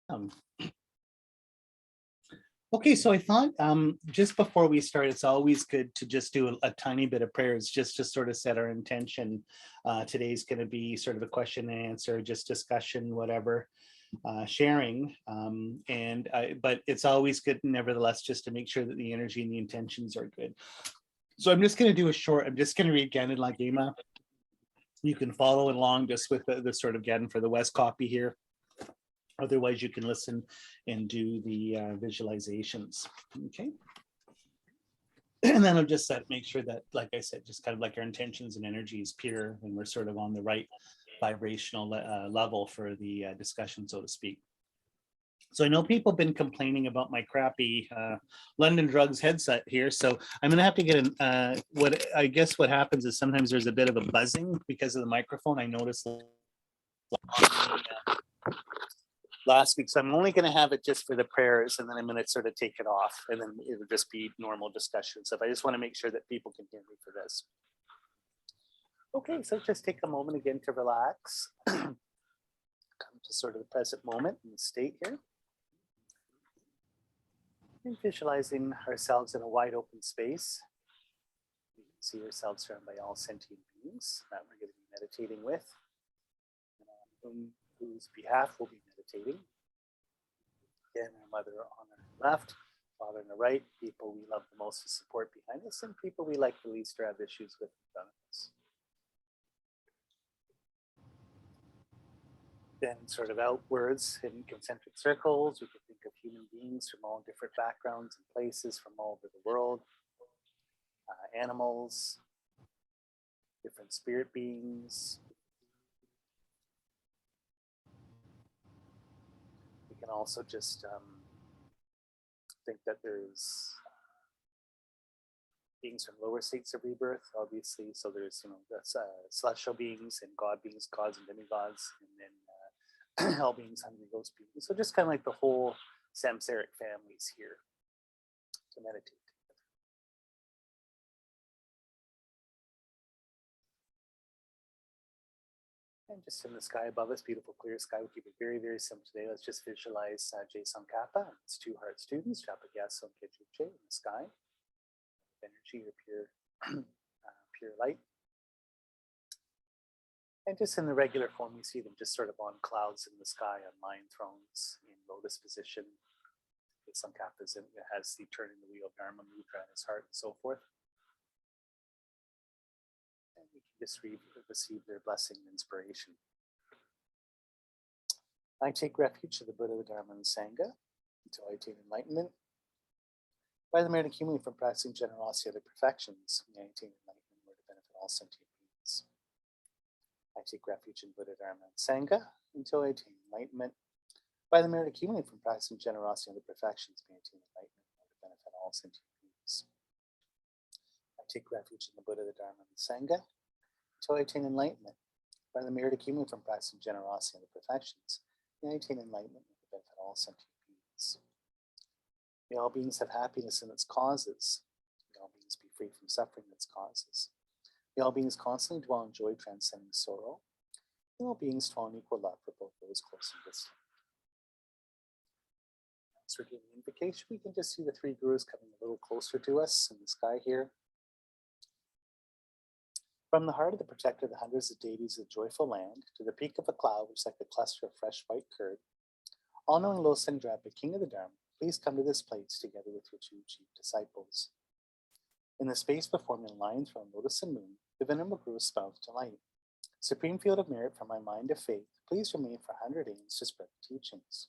Um, okay, so I thought just before we start, it's always good to just do a tiny bit of prayers, just to sort of set our intention. Today's going to be sort of a question and answer, just discussion, whatever, sharing. But it's always good, nevertheless, just to make sure that the energy and the intentions are good. So I'm just going to do a short, I'm just going to read Gyan Lagima. You can follow along just with the sort of Gyan for the West copy here. Otherwise, you can listen and do the visualizations, okay? And then I'll just make sure that, like I said, just kind of like our intentions and energy is pure and we're sort of on the right vibrational level for the discussion, so to speak. So I know people have been complaining about my crappy London Drugs headset here, so I'm gonna have to get what I guess what happens is sometimes there's a bit of a buzzing because of the microphone. I noticed last week, so I'm only going to have it just for the prayers, and then I'm going to sort of take it off, and then it'll just be normal discussion stuff. I just want to make sure that people can hear me for this. Okay, so just take a moment again to relax. Come to sort of the present moment and the state here. And visualizing ourselves in a wide open space. You can see yourselves surrounded by all sentient beings that we're going to be meditating with. Whose behalf we'll be meditating. Again, our mother on our left, father on the right, people we love the most to support behind us, and people we like the least or have issues with in front of us. Then sort of outwards in concentric circles, we can think of human beings from all different backgrounds and places from all over the world, animals, different spirit beings. We can also just think that there's beings from lower states of rebirth, obviously. So there's, the celestial beings and God beings, gods and demigods, and then hell beings, hungry ghost beings. So just kind of like the whole samsaric families here to meditate. And just in the sky above us, beautiful clear sky. We'll keep it very, very simple today. Let's just visualize Tsongkhapa. It's 2 heart students, Chapagyaso and Kechuche in the sky. Energy or pure, pure light. And just in the regular form, we see them just sort of on clouds in the sky, on lion thrones, in lotus position. Tsongkhapa has the turning the wheel Dharma mudra in his heart and so forth. And we can just receive their blessing and inspiration. I take refuge in the Buddha, the Dharma, and Sangha until I attain enlightenment. By the merit accumulated from practicing generosity of the perfections, may I attain enlightenment where to benefit all sentient beings. I take refuge in Buddha, Dharma, and Sangha until I attain enlightenment. By the merit accumulated from practicing generosity of the perfections, may I attain enlightenment where to benefit all sentient beings. I take refuge in the Buddha, the Dharma, and the Sangha until I attain enlightenment. By the merit accumulated from practicing generosity of the perfections, may I attain enlightenment where to benefit all sentient beings. May all beings have happiness in its causes. May all beings be free from suffering in its causes. May all beings constantly dwell in joy transcending sorrow. May all beings dwell in equal love for both those close and distant. As we're doing the invocation, we can just see the 3 gurus coming a little closer to us in the sky here. From the heart of the protector of the hundreds of deities of the joyful land, to the peak of a cloud which is like a cluster of fresh white curd, all-knowing Losang Drapa, king of the Dharma, please come to this place together with your 2 chief disciples. In the space before me, lying throne, lotus and moon, the venerable guru spouts delight. Supreme field of merit from my mind of faith, please remain for 100 aims to spread the teachings.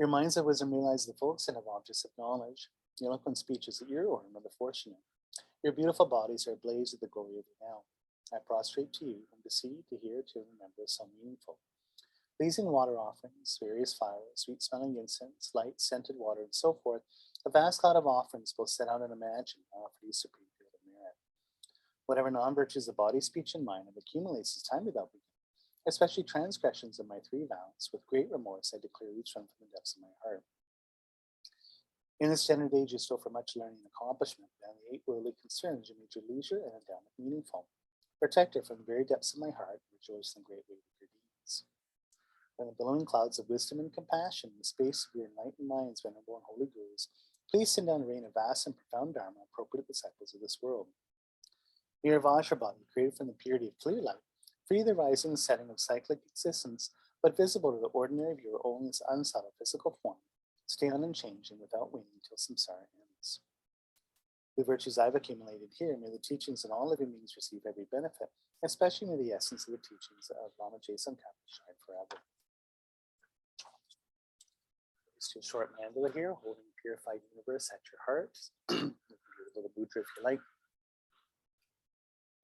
Your minds of wisdom realize the full extent of objects of knowledge. The eloquent speeches of your order of the fortunate. Your beautiful bodies are ablaze with the glory of the now. I prostrate to you, whom to see, to hear, to remember is so meaningful. Pleasing water offerings, various flowers, sweet-smelling incense, light, scented water, and so forth, a vast cloud of offerings both set out and imagined, offer you supreme field of merit. Whatever non-virtues of body, speech, and mind have accumulates as time without beginning, especially transgressions of my 3 vows, with great remorse I declare each one from the depths of my heart. In this genered age, you still for much learning and accomplishment, and the 8 worldly concerns you made your leisure and endowment meaningful. Protector from the very depths of my heart, rejoice in great weight of your deeds. From the billowing clouds of wisdom and compassion, in the space of your enlightened minds, venerable and holy gurus, please send down rain of vast and profound Dharma appropriate to the disciples of this world. Mirror Vajrabhati, created from the purity of clear light, free the rising and setting of cyclic existence, but visible to the ordinary viewer only as unsubtle physical form, stay on unchanging without waiting until samsara ends. The virtues I've accumulated here, may the teachings and all living beings receive every benefit, especially may the essence of the teachings of Lama Tsongkhapa shine forever. Just a short mandala here, holding purified universe at your heart. You can do a little mudra if you like.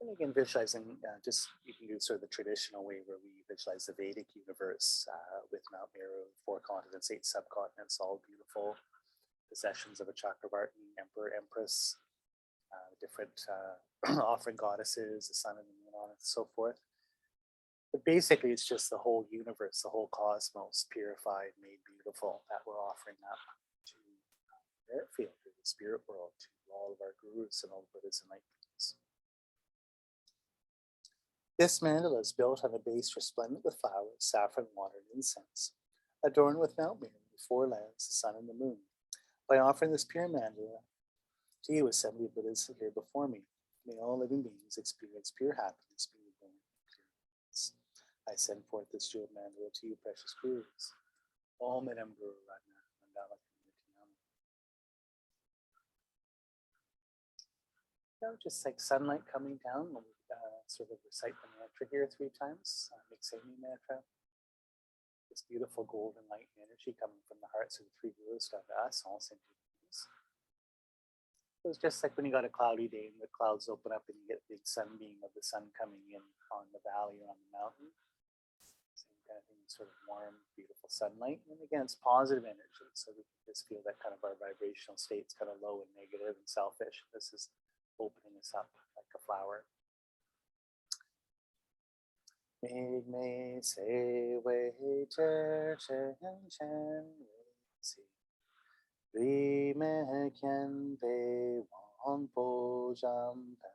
And again, visualizing, you can do sort of the traditional way where we visualize the Vedic universe with Mount Meru, 4 continents, 8 subcontinents, all beautiful possessions of a Chakravartin, emperor, empress, different offering goddesses, the sun and the moon on it, and so forth. But basically, it's just the whole universe, the whole cosmos, purified, made beautiful, that we're offering up to the earth field, to the spirit world, to all of our gurus and all the Buddhas and Enlightened. This mandala is built on a base resplendent with flowers, saffron, water, and incense, adorned with Mount Meru, the 4 lands, the sun, and the moon. By offering this pure mandala to you as 70 Buddhas here before me, may all living beings experience pure happiness, being born in pure bliss. I send forth this jeweled mandala to you, precious gurus. Om Idam Guru Ratna Mandala Kaminityam. Just like sunlight coming down, we'll sort of recite the mantra here 3 times. Mikseni mantra. This beautiful golden light and energy coming from the hearts of the 3 gurus down to us, all sentient beings. It was just like when you got a cloudy day and the clouds open up and you get the big sunbeam of the sun coming in on the valley or on the mountain. Same kind of thing, sort of warm, beautiful sunlight. And again, it's positive energy. So we can just feel that kind of our vibrational state's kind of low and negative and selfish. This is opening us up like a flower. Meg me say wei cher chen chen wei si. Ri me ken pe wan po jam pao.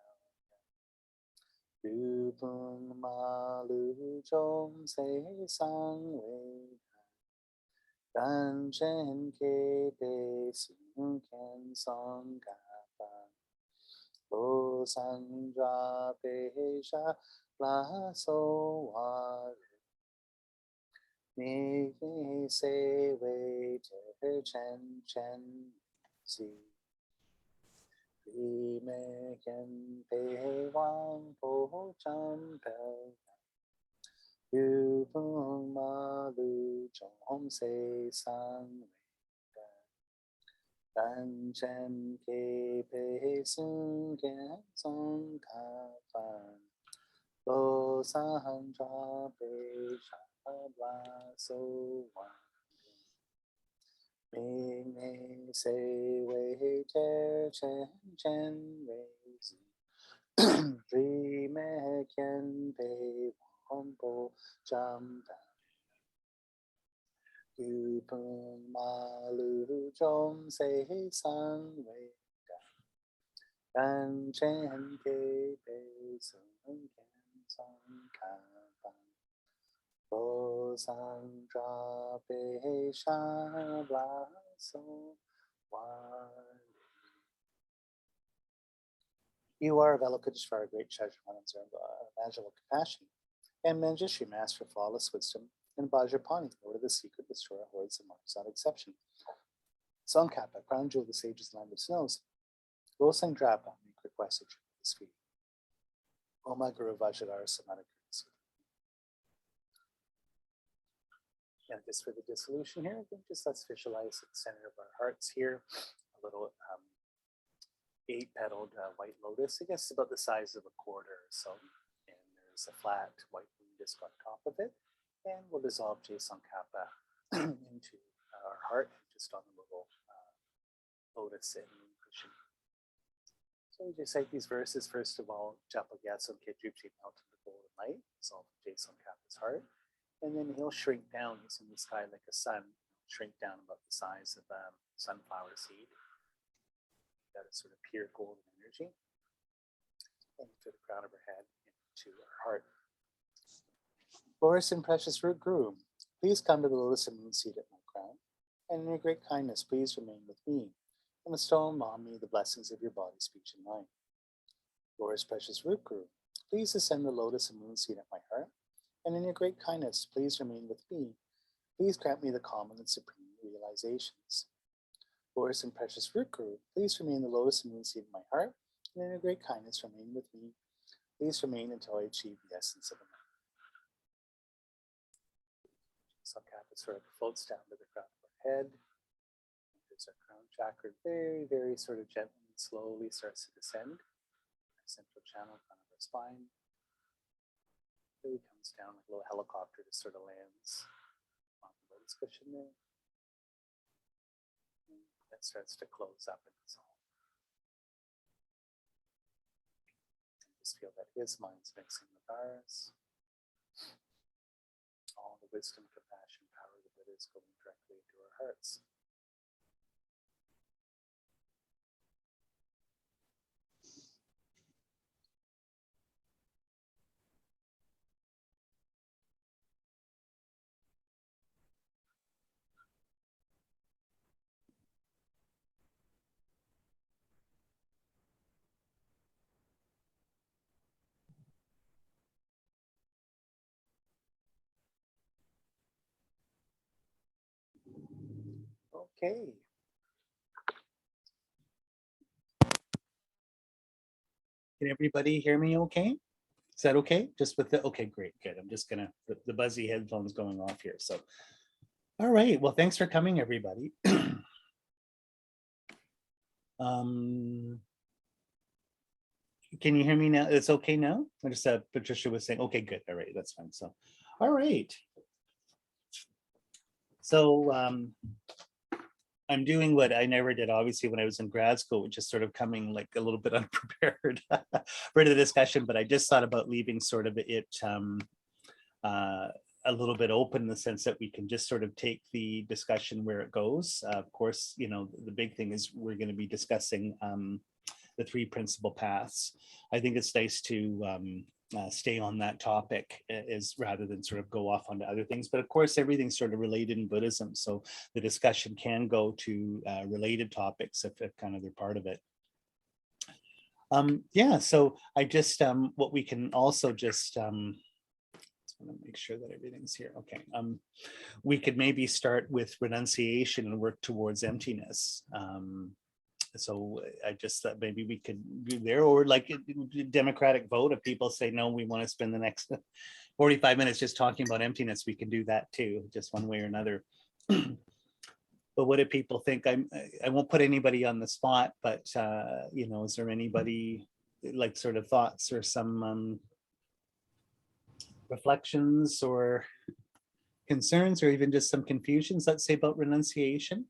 Lu pung ma lu chom se sang wei. Dan chen ke pe sun ken song ka pa. Lo san dra pe sha. La so wa me say wei chen chen si li me ken pe wang po chan pel yu pung ma lu chom se sang wei dan chen ke pe sun ken song ka fan Lo san tra pe sha bla so wan. Ming me say wei cher chen chen wei zi. Dri me kien pe wan po jam pa. Yu pung ma lu chom se san wei da. Dan chen ke pe sun ken. Song ka ban. Bo san dra pe sha bla so wan. You are of eloquent for great treasure, magical compassion, and Manjushri, master of flawless wisdom, and Vajrapani, lord of the secret destroyer hordes and monks, without exception. Tsongkhapa, crown jewel of the sages' land of snows, Losang Drapa, make request at your lotus feet. O my Guru Vajradhara Samana Gurus. And just for the dissolution here, again, just let's visualize the center of our hearts here. A little 8-petaled white lotus. I guess about the size of a quarter or so. And there's a flat white moon disc on top of it. And we'll dissolve Tsongkhapa into our heart, just on the little lotus and moon cushion. So we recite these verses. First of all, Japa Gyatso Kedrupchi melt in the golden light, dissolve Tsongkhapa's heart. And then he'll shrink down. He's in the sky like a sun, shrink down about the size of a sunflower seed. That is sort of pure golden energy. And to the crown of her head, into her heart. Glorious and precious root Guru, please come to the lotus and moon seat at my crown, and in your great kindness, please remain with me, and bestow on me the blessings of your body, speech, and mind. Glorious precious root guru, please ascend the lotus and moon seat at my heart, and in your great kindness, please remain with me. Please grant me the common and supreme realizations. Glorious and precious root guru, please remain the lotus and moon seat in my heart, and in your great kindness, remain with me. Please remain until I achieve the essence of the mind. Tsongkhapa sort of floats down to the crown of our head. There's our crown chakra, very, very sort of gently and slowly starts to descend. Our central channel, front of our spine. Really comes down like a little helicopter, just sort of lands on the lotus cushion there. And that starts to close up and dissolve. Just feel that his mind's mixing with ours. All the wisdom, compassion, power of the Buddha is going directly into our hearts. Okay. Can everybody hear me okay? Is that okay? Just with the, okay, great, good. I'm just gonna, the buzzy headphones going off here. So, all right, well, thanks for coming, everybody. Can you hear me now? It's okay now? I just, Patricia was saying, okay, good, all right, that's fine. So, all right. So, I'm doing what I never did, obviously, when I was in grad school, which is sort of coming like a little bit unprepared for the discussion, but I just thought about leaving sort of it a little bit open in the sense that we can just sort of take the discussion where it goes. Of course, you know, the big thing is we're going to be discussing the three principal paths. I think it's nice to stay on that topic is rather than sort of go off onto other things. But of course, everything's sort of related in Buddhism. So the discussion can go to related topics if kind of they're part of it. Yeah, so I just, what we can also just, just want to make sure that everything's here. Okay, we could maybe start with renunciation and work towards emptiness. So I just thought maybe we could do there, or like a democratic vote. If people say, no, we want to spend the next 45 minutes just talking about emptiness, we can do that too, just one way or another. But what do people think? I won't put anybody on the spot, but you know, is there anybody like sort of thoughts or some reflections or concerns or even just some confusions, let's say, about renunciation?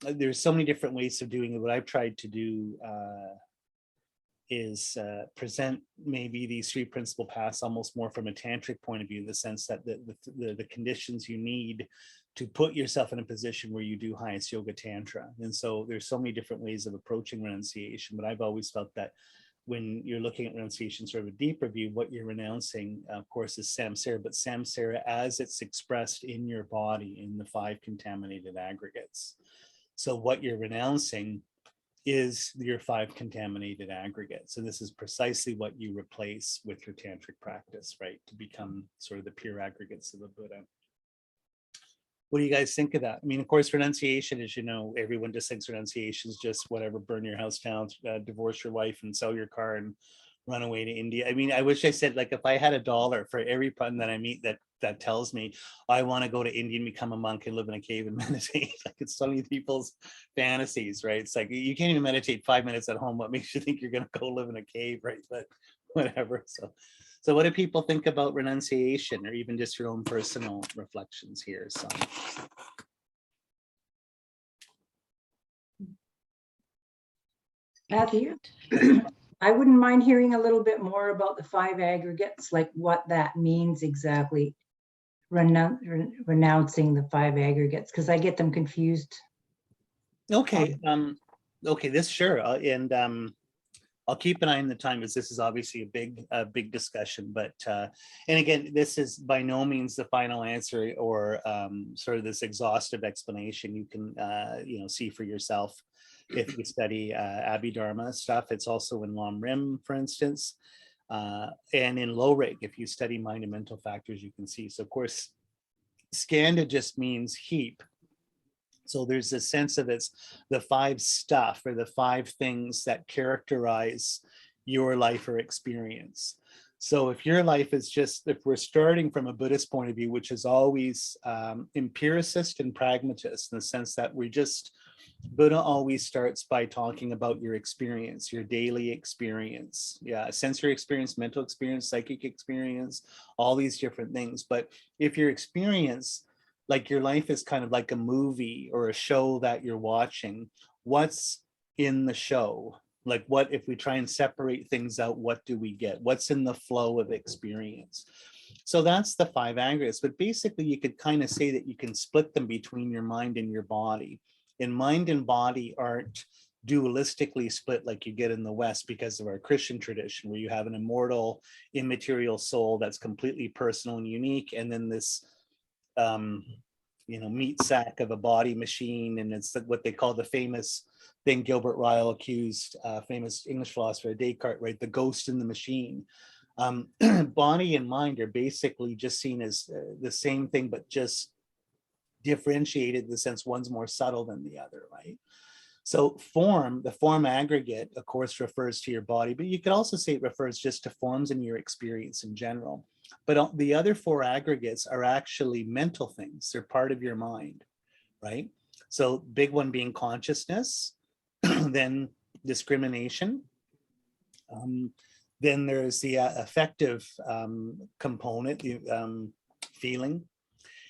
There's so many different ways of doing it. What I've tried to do is present maybe these three principal paths almost more from a tantric point of view, in the sense that the conditions you need to put yourself in a position where you do highest yoga tantra. And so there's so many different ways of approaching renunciation, but I've always felt that when you're looking at renunciation sort of a deeper view, what you're renouncing, of course, is samsara, but samsara as it's expressed in your body in the 5 contaminated aggregates. So what you're renouncing is your 5 contaminated aggregates. And this is precisely what you replace with your tantric practice, right? To become sort of the pure aggregates of the Buddha. What do you guys think of that? I mean, of course, renunciation, as you know, everyone just thinks renunciation is just whatever, burn your house down, divorce your wife and sell your car and run away to India. I mean, I wish I said, like, if I had $1 for every person that I meet that tells me I want to go to India and become a monk and live in a cave and meditate. Like, it's so many people's fantasies, right? It's like, you can't even meditate 5 minutes at home. What makes you think you're going to go live in a cave, right? But whatever. So what do people think about renunciation, or even just your own personal reflections here? So Matthew, I wouldn't mind hearing a little bit more about the 5 aggregates, like what that means exactly, renouncing the 5 aggregates, because I get them confused. okay, okay, this sure, and I'll keep an eye on the time, because this is obviously a big discussion. But and again, this is by no means the final answer, or sort of this exhaustive explanation. You can see for yourself if you study Abhidharma stuff. It's also in LamRim, for instance, and in Low Rig. If you study mind and mental factors, you can see. So of course, skanda just means heap. So there's a sense of it's the 5 stuff, or the 5 things that characterize your life or experience. So if your life is just, if we're starting from a Buddhist point of view, which is always empiricist and pragmatist, in the sense that Buddha always starts by talking about your experience, your daily experience, sensory experience, mental experience, psychic experience, all these different things. But if your experience, like your life is kind of like a movie or a show that you're watching, what's in the show? Like, what if we try and separate things out, what do we get? What's in the flow of experience? So that's the 5 aggregates. But basically, you could kind of say that you can split them between your mind and your body. And mind and body aren't dualistically split like you get in the West because of our Christian tradition, where you have an immortal, immaterial soul that's completely personal and unique, and then this meat sack of a body machine. And it's what they call the famous thing Gilbert Ryle accused famous English philosopher Descartes, right? The ghost in the machine. Body and mind are basically just seen as the same thing, but just differentiated in the sense one's more subtle than the other, right? So the form aggregate, of course, refers to your body, but you could also say it refers just to forms in your experience in general. But the other 4 aggregates are actually mental things. They're part of your mind, right? So big one being consciousness, then discrimination. Then there's the affective component, feeling.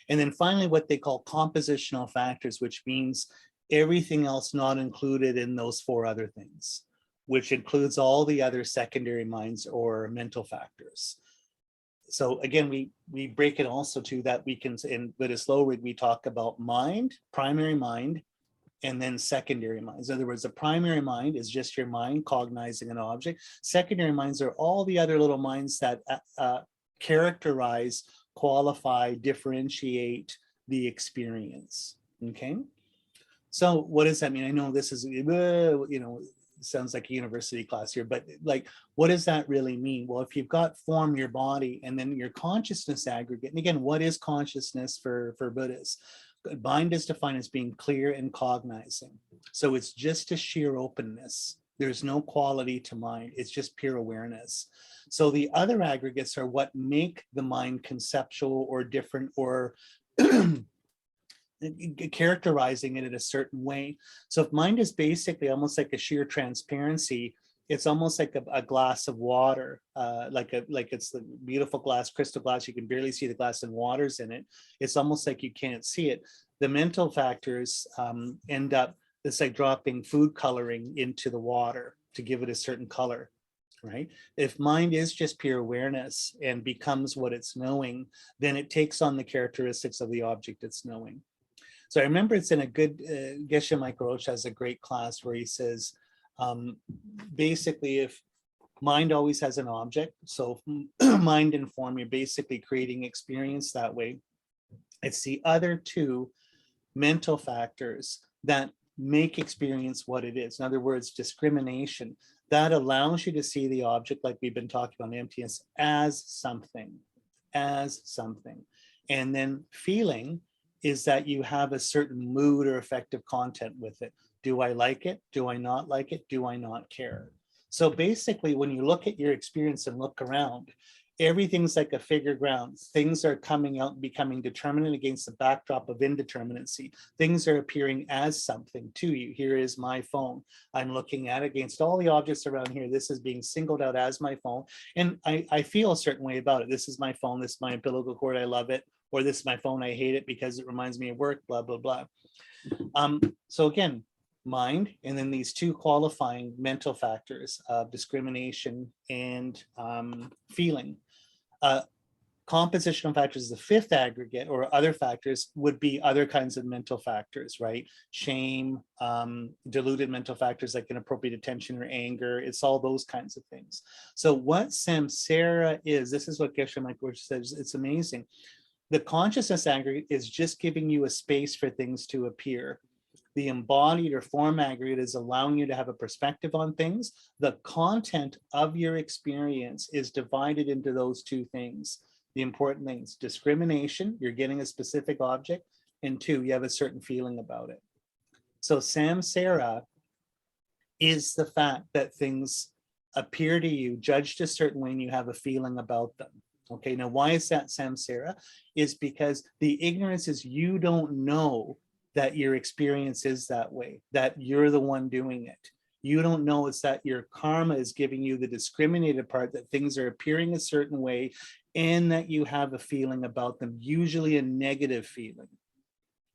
And then finally, what they call compositional factors, which means everything else not included in those 4 other things, which includes all the other secondary minds or mental factors. So again, we break it also to that we can, in Buddhist Low Rig, we talk about mind, primary mind, and then secondary minds. In other words, the primary mind is just your mind cognizing an object. Secondary minds are all the other little minds that characterize, qualify, differentiate the experience. Okay. So what does that mean? I know this is, sounds like a university class here, but like, what does that really mean? Well, if you've got form, your body, and then your consciousness aggregate, and again, what is consciousness for Buddhists? Mind is defined as being clear and cognizing. So it's just a sheer openness. There's no quality to mind. It's just pure awareness. So the other aggregates are what make the mind conceptual or different, or characterizing it in a certain way. So if mind is basically almost like a sheer transparency, it's almost like a glass of water, like it's the beautiful glass, crystal glass. You can barely see the glass and water's in it. It's almost like you can't see it. The mental factors end up, it's like dropping food coloring into the water to give it a certain color, right? If mind is just pure awareness and becomes what it's knowing, then it takes on the characteristics of the object it's knowing. So I remember it's in a good, Geshe Michael Roach has a great class where he says, basically, if mind always has an object, so mind and form, you're basically creating experience that way. It's the other 2 mental factors that make experience what it is. In other words, discrimination, that allows you to see the object, like we've been talking about emptiness, as something. And then feeling is that you have a certain mood or affective content with it. Do I like it? Do I not like it? Do I not care? So basically, when you look at your experience and look around, everything's like a figure ground. Things are coming out and becoming determinate against the backdrop of indeterminacy. Things are appearing as something to you. Here is my phone. I'm looking at it against all the objects around here. This is being singled out as my phone. And I feel a certain way about it. This is my phone. This is my umbilical cord. I love it. Or this is my phone. I hate it because it reminds me of work, blah, blah, blah. So again, mind, and then these 2 qualifying mental factors of discrimination and feeling. Compositional factors, the fifth aggregate, or other factors, would be other kinds of mental factors, right? Shame, diluted mental factors like inappropriate attention or anger. It's all those kinds of things. So what samsara is, this is what Geshe Michael says, it's amazing. The consciousness aggregate is just giving you a space for things to appear. The embodied or form aggregate is allowing you to have a perspective on things. The content of your experience is divided into those two things. The important things: discrimination, you're getting a specific object, and two, you have a certain feeling about it. So samsara is the fact that things appear to you judged a certain way and you have a feeling about them. Okay, now why is that samsara? Is because the ignorance is you don't know that your experience is that way, that you're the one doing it. You don't know it's that your karma is giving you the discriminated part, that things are appearing a certain way and that you have a feeling about them, usually a negative feeling,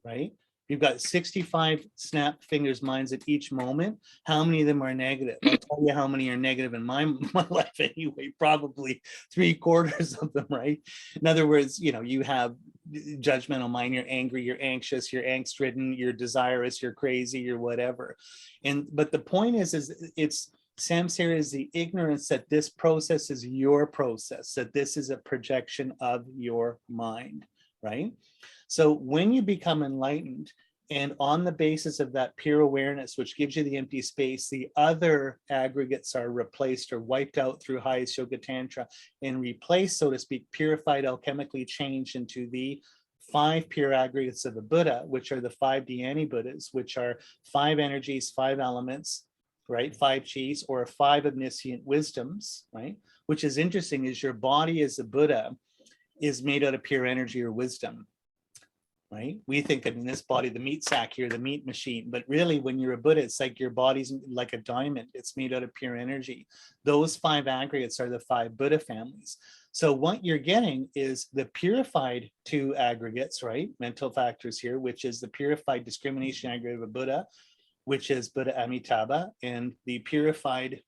right? You've got 65 snap fingers minds at each moment. How many of them are negative? I'll tell you how many are negative in my life anyway, probably 3/4 of them, right? In other words, you have judgmental mind, you're angry, you're anxious, you're angst-ridden, you're desirous, you're crazy, you're whatever. But the point is it's samsara is the ignorance that this process is your process, that this is a projection of your mind, right? So when you become enlightened, and on the basis of that pure awareness, which gives you the empty space, the other aggregates are replaced or wiped out through highest yoga tantra and replaced, so to speak, purified, alchemically changed into the 5 pure aggregates of the Buddha, which are the 5 Dhyani Buddhas, which are 5 energies, 5 elements, right? 5 chis, or 5 omniscient wisdoms, right? Which is interesting, is your body as a Buddha is made out of pure energy or wisdom, right? We think of in this body, the meat sack here, the meat machine, but really when you're a Buddha, it's like your body's like a diamond. It's made out of pure energy. Those 5 aggregates are the 5 Buddha families. So what you're getting is the purified 2 aggregates, right? Mental factors here, which is the purified discrimination aggregate of a Buddha, which is Buddha Amitabha, and the purified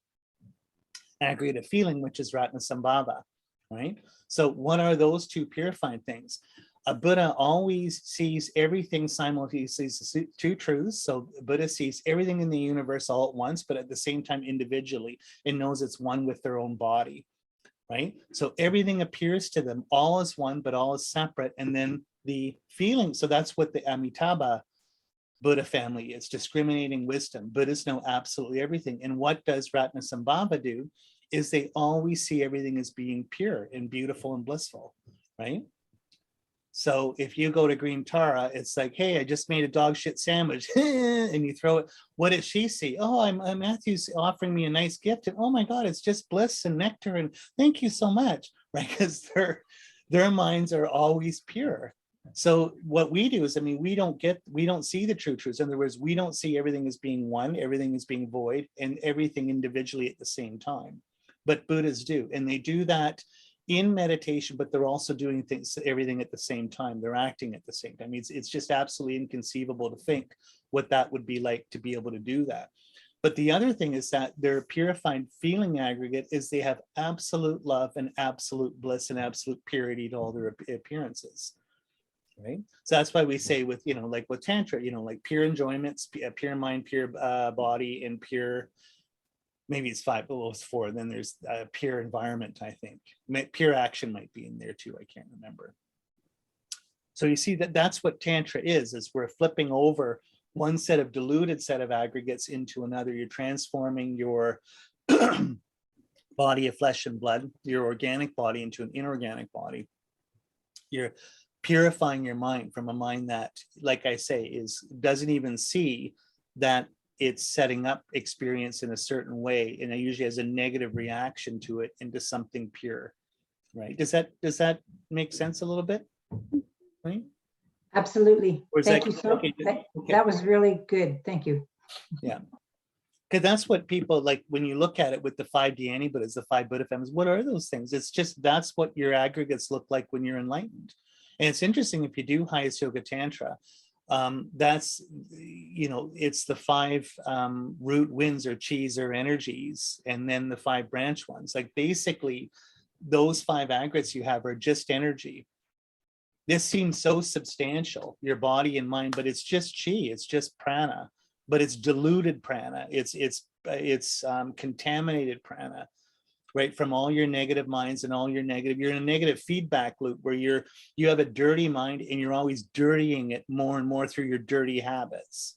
aggregate of feeling, which is Ratnasambhava, right? So what are those 2 purified things? A Buddha always sees everything simultaneously, sees 2 truths. So Buddha sees everything in the universe all at once, but at the same time individually, and knows it's one with their own body, right? So everything appears to them, all is one, but all is separate. And then the feeling, so that's what the Amitabha Buddha family is, discriminating wisdom. Buddhas know absolutely everything. And what does Ratnasambhava do? Is they always see everything as being pure and beautiful and blissful, right? So if you go to Green Tara, it's like, hey, I just made a dog shit sandwich, and you throw it. What does she see? Oh, I'm Matthew's offering me a nice gift, and oh my God, it's just bliss and nectar, and thank you so much, right? Because their minds are always pure. So what we do is, we don't see the true truths. In other words, we don't see everything as being one, everything as being void, and everything individually at the same time. But Buddhas do, and they do that in meditation, but they're also doing everything at the same time. They're acting at the same time. It's just absolutely inconceivable to think what that would be like to be able to do that. But the other thing is that their purified feeling aggregate is they have absolute love and absolute bliss and absolute purity to all their appearances, right? So that's why we say with, like with Tantra, like pure enjoyments, pure mind, pure body, and pure, maybe it's 5, well, it's 4. And then there's a pure environment, I think. Pure action might be in there too. I can't remember. So you see that's what Tantra is we're flipping over one set of diluted set of aggregates into another. You're transforming your body of flesh and blood, your organic body, into an inorganic body. You're purifying your mind from a mind that, like I say, doesn't even see that it's setting up experience in a certain way, and it usually has a negative reaction to it, into something pure, right? Does that make sense a little bit? Right? Absolutely. Thank you. Okay. That was really good. Thank you. Yeah. Because that's what people like when you look at it with the 5 Dhyani Buddhas, the 5 Buddha families. What are those things? It's just that's what your aggregates look like when you're enlightened. And it's interesting, if you do highest yoga tantra, that's, it's the 5 root winds or chis or energies, and then the 5 branch ones. Like basically those 5 aggregates you have are just energy. This seems so substantial, your body and mind, but it's just chi, it's just prana, but it's diluted prana, it's contaminated prana, right? From all your negative minds and all your negative, you're in a negative feedback loop where you have a dirty mind and you're always dirtying it more and more through your dirty habits.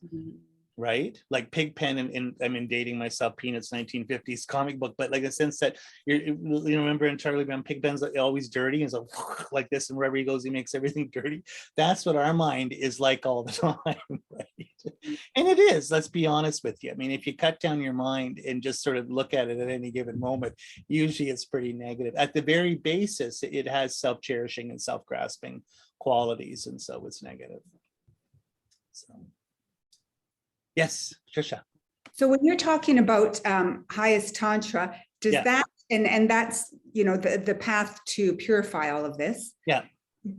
Right? Like Pigpen, and I mean, dating myself, Peanuts, 1950s comic book, but like a sense that you remember in Charlie Brown, Pigpen's always dirty, and so like this, and wherever he goes, he makes everything dirty. That's what our mind is like all the time, right? And it is, let's be honest with you. I mean, if you cut down your mind and just sort of look at it at any given moment, usually it's pretty negative. At the very basis, it has self-cherishing and self-grasping qualities, and so it's negative. So. Yes, Trisha. So when you're talking about highest tantra, does that, and that's, you know, the path to purify all of this. Yeah.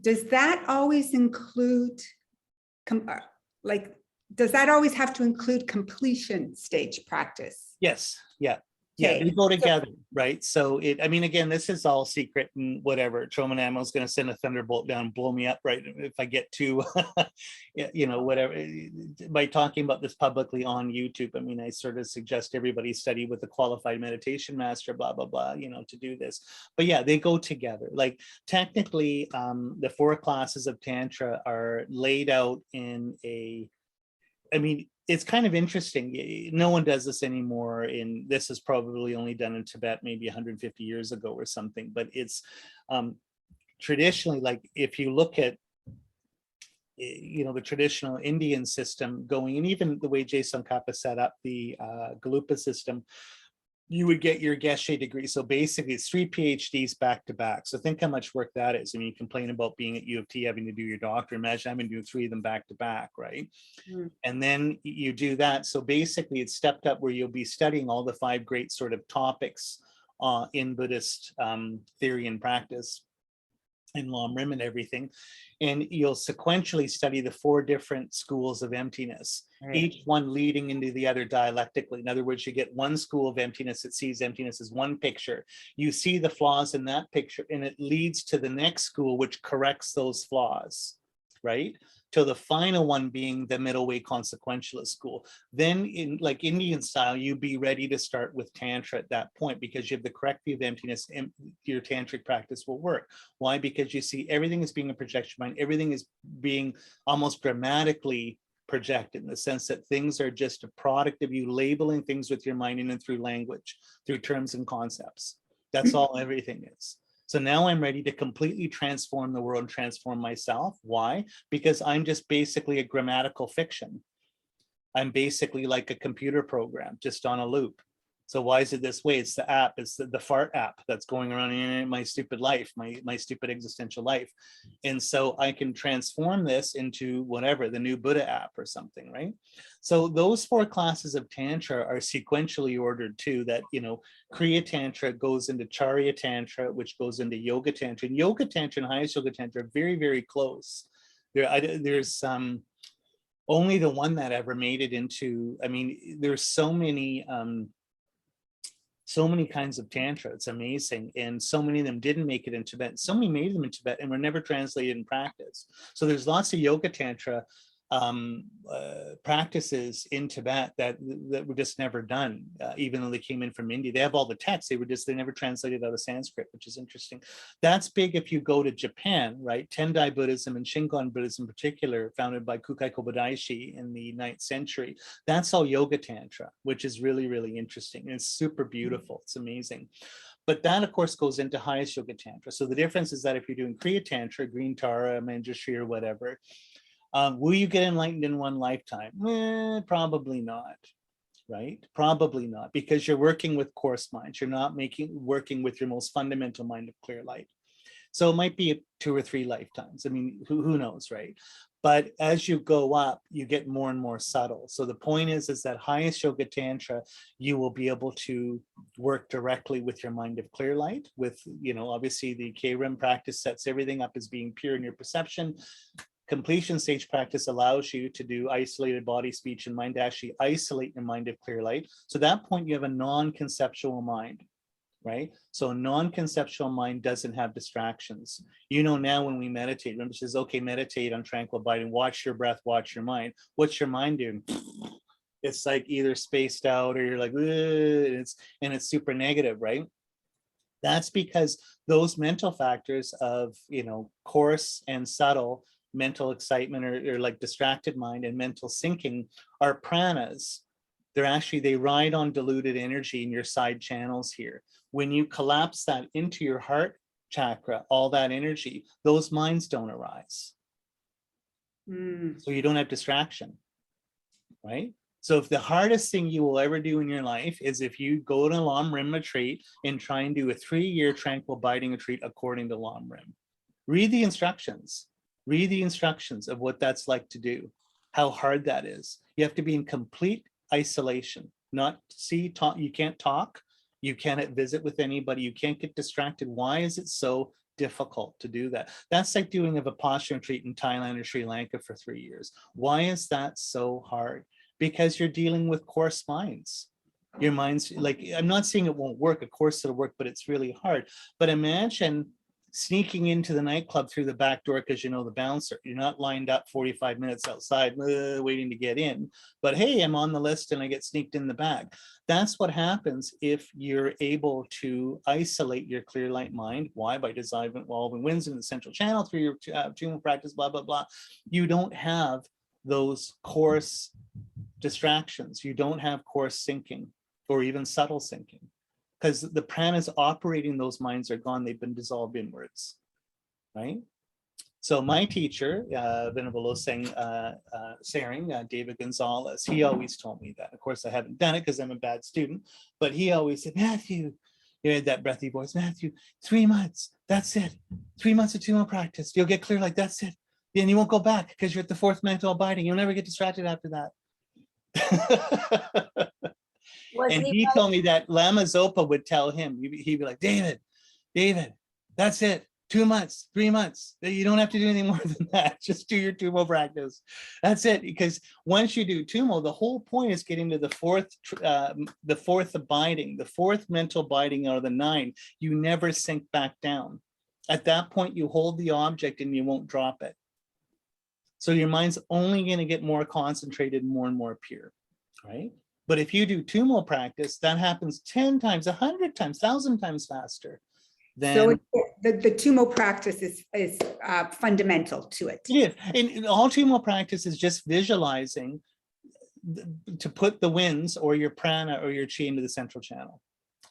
Does that always include, does that always have to include completion stage practice? Yes. Yeah. Yeah, they go together, right? So I mean, again, this is all secret and whatever. Tromanamo is going to send a thunderbolt down, blow me up, right? If I get too, you know, whatever. By talking about this publicly on YouTube, I mean, I sort of suggest everybody study with a qualified meditation master, blah, blah, blah, you know, to do this. But yeah, they go together. Like technically, the 4 classes of Tantra are laid out in I mean, it's kind of interesting. No one does this anymore. And this is probably only done in Tibet, maybe 150 years ago or something. But it's traditionally, like if you look at, you know, the traditional Indian system going, and even the way Tsongkhapa set up the Gelugpa system, you would get your Geshe degree. So basically it's 3 PhDs back to back. So think how much work that is. I mean, you complain about being at U of T, having to do your doctorate. Imagine having to do 3 of them back to back, right? And then you do that. So basically it's stepped up where you'll be studying all the 5 great sort of topics in Buddhist theory and practice, in LamRim and everything. And you'll sequentially study the 4 different schools of emptiness, each one leading into the other dialectically. In other words, you get one school of emptiness that sees emptiness as one picture. You see the flaws in that picture, and it leads to the next school, which corrects those flaws, right? To the final one being the middle way consequentialist school. Then in like Indian style, you be ready to start with Tantra at that point, because you have the correct view of emptiness, and your tantric practice will work. Why? Because you see everything as being a projection mind, everything is being almost grammatically projected, in the sense that things are just a product of you labeling things with your mind and through language, through terms and concepts. That's all everything is. So now I'm ready to completely transform the world and transform myself. Why? Because I'm just basically a grammatical fiction. I'm basically like a computer program, just on a loop. So why is it this way? It's the app, it's the fart app that's going around in my stupid life, my stupid existential life. And so I can transform this into whatever, the new Buddha app or something, right? So those 4 classes of Tantra are sequentially ordered too, that, you know, Kriya Tantra goes into Charya Tantra, which goes into Yoga Tantra. And Yoga Tantra and highest Yoga Tantra are very, very close. There's only the one that ever made it into, I mean, there's so many kinds of Tantra, it's amazing. And so many of them didn't make it in Tibet. So many made them in Tibet and were never translated in practice. So there's lots of Yoga Tantra practices in Tibet that were just never done, even though they came in from India. They have all the texts, they never translated out of Sanskrit, which is interesting. That's big if you go to Japan, right? Tendai Buddhism and Shingon Buddhism in particular, founded by Kukai Kobodaishi in the 9th century. That's all Yoga Tantra, which is really, really interesting. And it's super beautiful. It's amazing. But that, of course, goes into highest Yoga Tantra. So the difference is that if you're doing Kriya Tantra, Green Tara, Manjushri, or whatever, will you get enlightened in one lifetime? Probably not, right? Probably not, because you're working with coarse minds. You're not working with your most fundamental mind of clear light. So it might be 2 or 3 lifetimes. I mean, who knows, right? But as you go up, you get more and more subtle. So the point is that highest Yoga Tantra, you will be able to work directly with your mind of clear light. With, you know, obviously the KRIM practice sets everything up as being pure in your perception. Completion stage practice allows you to do isolated body, speech, and mind, to actually isolate your mind of clear light. So at that point, you have a non-conceptual mind, right? So a non-conceptual mind doesn't have distractions. You know, now when we meditate, remember, it says, okay, meditate on tranquil abiding, watch your breath, watch your mind. What's your mind doing? It's like either spaced out or you're like, and it's super negative, right? That's because those mental factors of, you know, coarse and subtle mental excitement or like distracted mind and mental sinking are pranas. They ride on diluted energy in your side channels here. When you collapse that into your heart chakra, all that energy, those minds don't arise. So you don't have distraction, right? So if the hardest thing you will ever do in your life is if you go to LamRim retreat and try and do a 3-year tranquil abiding retreat according to LamRim, read the instructions. Read the instructions of what that's like to do, how hard that is. You have to be in complete isolation, not see, talk, you can't talk, you cannot visit with anybody, you can't get distracted. Why is it so difficult to do that? That's like doing a Vipassana retreat in Thailand or Sri Lanka for 3 years. Why is that so hard? Because you're dealing with coarse minds. Your mind's like, I'm not saying it won't work, of course it'll work, but it's really hard. But imagine sneaking into the nightclub through the back door because you know the bouncer. You're not lined up 45 minutes outside waiting to get in, but hey, I'm on the list and I get sneaked in the back. That's what happens if you're able to isolate your clear light mind. Why? By dissolving winds in the central channel through your Chenmo practice, blah, blah, blah. You don't have those coarse distractions. You don't have coarse sinking or even subtle sinking, because the pranas operating those minds are gone. They've been dissolved inwards, right? So my teacher, Venerable Loseng Sering, David Gonzalez, he always told me that. Of course, I haven't done it because I'm a bad student, but he always said, Matthew, you had that breathy voice, Matthew, 3 months, that's it. 3 months of Tummo practice, you'll get clear, like that's it. Then you won't go back because you're at the 4th mental abiding. You'll never get distracted after that. And he told me that Lama Zopa would tell him, he'd be like, David, that's it. 2 months, 3 months. You don't have to do any more than that. Just do your Tummo practice. That's it. Because once you do Tummo, the whole point is getting to the 4th abiding, the 4th mental abiding out of the 9. You never sink back down. At that point, you hold the object and you won't drop it. So your mind's only going to get more concentrated, more and more pure, right? But if you do Tummo practice, that happens 10 times, 100 times, 1,000 times faster. So the Tummo practice is fundamental to it. It is. And all Tummo practice is just visualizing to put the winds or your prana or your chi into the central channel,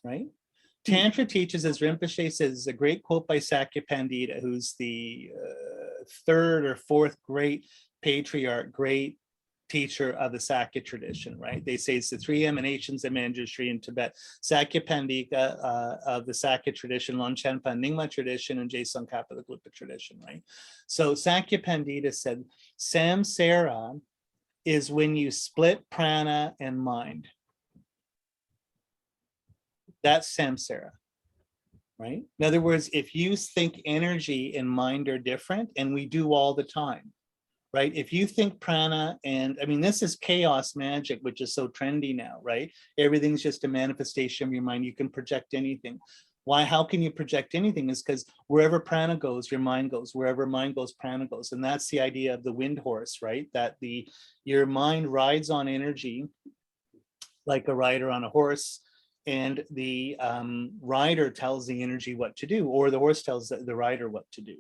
right? Tantra teaches, as Rinpoche says, a great quote by Sakya Pandita, who's the 3rd or 4th great patriarch, great teacher of the Sakya tradition, right? They say it's the 3 emanations of Manjushri in Tibet. Sakya Pandita of the Sakya tradition, Longchenpa Nyingma tradition, and Tsongkhapa the Gelugpa tradition, right? So Sakya Pandita said, samsara is when you split prana and mind. That's samsara, right? In other words, if you think energy and mind are different, and we do all the time, right? If you think prana, and I mean, this is chaos magic, which is so trendy now, right? Everything's just a manifestation of your mind. You can project anything. Why? How can you project anything? Is because wherever prana goes, your mind goes. Wherever mind goes, prana goes. And that's the idea of the wind horse, right? That your mind rides on energy like a rider on a horse, and the rider tells the energy what to do, or the horse tells the rider what to do,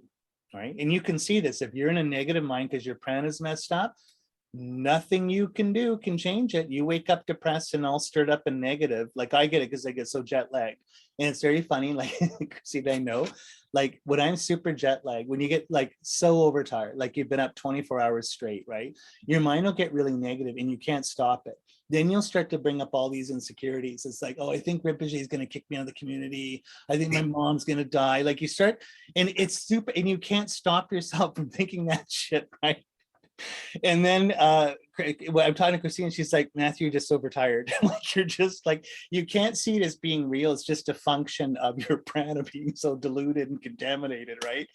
right? And you can see this, if you're in a negative mind because your prana is messed up, nothing you can do can change it. You wake up depressed and all stirred up and negative. Like I get it because I get so jet lagged. And it's very funny, like, see, I know, like when I'm super jet lagged, when you get like so overtired, like you've been up 24 hours straight, right? Your mind will get really negative and you can't stop it. Then you'll start to bring up all these insecurities. It's like, oh, I think Rinpoche is going to kick me out of the community. I think my mom's going to die. Like you start, and it's super, and you can't stop yourself from thinking that shit, right? And then I'm talking to Christine, she's like, Matthew, you're just overtired. Like you're just like, you can't see it as being real. It's just a function of your prana being so diluted and contaminated, right?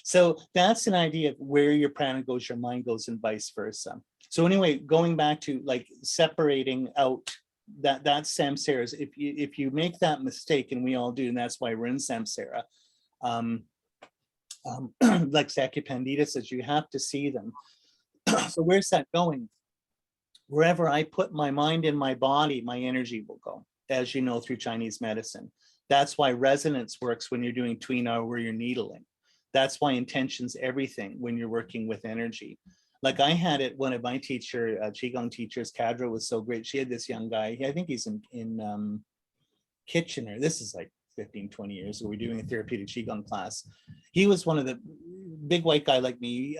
So that's an idea of where your prana goes, your mind goes, and vice versa. So anyway, going back to like separating out that's samsaras. If you make that mistake, and we all do, and that's why we're in samsara, like Sakyapandita says, you have to see them. So where's that going? Wherever I put my mind in my body, my energy will go, as you know, through Chinese medicine. That's why resonance works when you're doing Tuina, where you're needling. That's why intention's everything when you're working with energy. Like I had it, one of my Qigong teachers, Kadra, was so great. She had this young guy, I think he's in Kitchener. This is like 15, 20 years ago. We're doing a therapeutic Qigong class. He was one of the big white guy like me,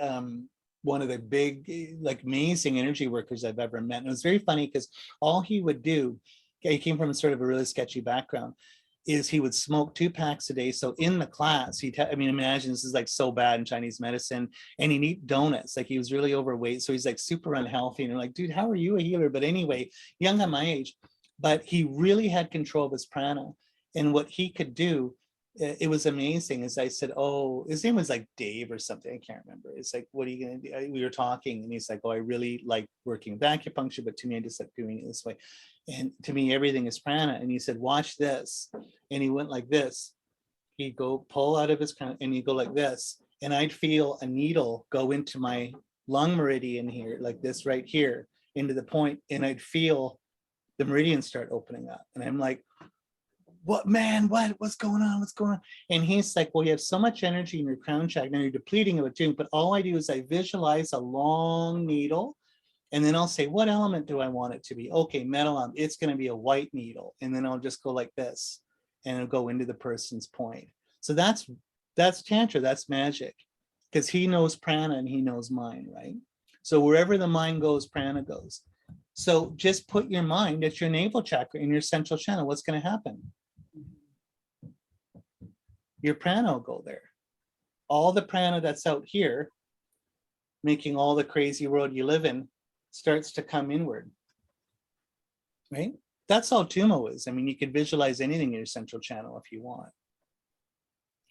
one of the big, like amazing energy workers I've ever met. And it was very funny because all he would do, he came from sort of a really sketchy background, is he would smoke 2 packs a day. So in the class, I mean, imagine this is like so bad in Chinese medicine, and he'd eat donuts. Like he was really overweight. So he's like super unhealthy. And you're like, dude, how are you a healer? But anyway, young at my age, but he really had control of his prana. And what he could do, it was amazing. As I said, oh, his name was like Dave or something. I can't remember. It's like, what are you going to do? We were talking and he's like, oh, I really like working with acupuncture, but to me, I just like doing it this way. And to me, everything is prana. And he said, watch this. And he went like this. He'd go pull out of his prana and he'd go like this. And I'd feel a needle go into my lung meridian here, like this right here, into the point. And I'd feel the meridians start opening up. And I'm like, what, man, what's going on? What's going on? And he's like, well, you have so much energy in your crown chakra, now you're depleting it with doing, but all I do is I visualize a long needle. And then I'll say, what element do I want it to be? Okay, metal element, it's going to be a white needle. And then I'll just go like this and it'll go into the person's point. So that's Tantra, that's magic, because he knows prana and he knows mind, right? So wherever the mind goes, prana goes. So just put your mind at your navel chakra in your central channel. What's going to happen? Your prana will go there. All the prana that's out here, making all the crazy world you live in, starts to come inward, right? That's all Tumo is. I mean, you can visualize anything in your central channel if you want,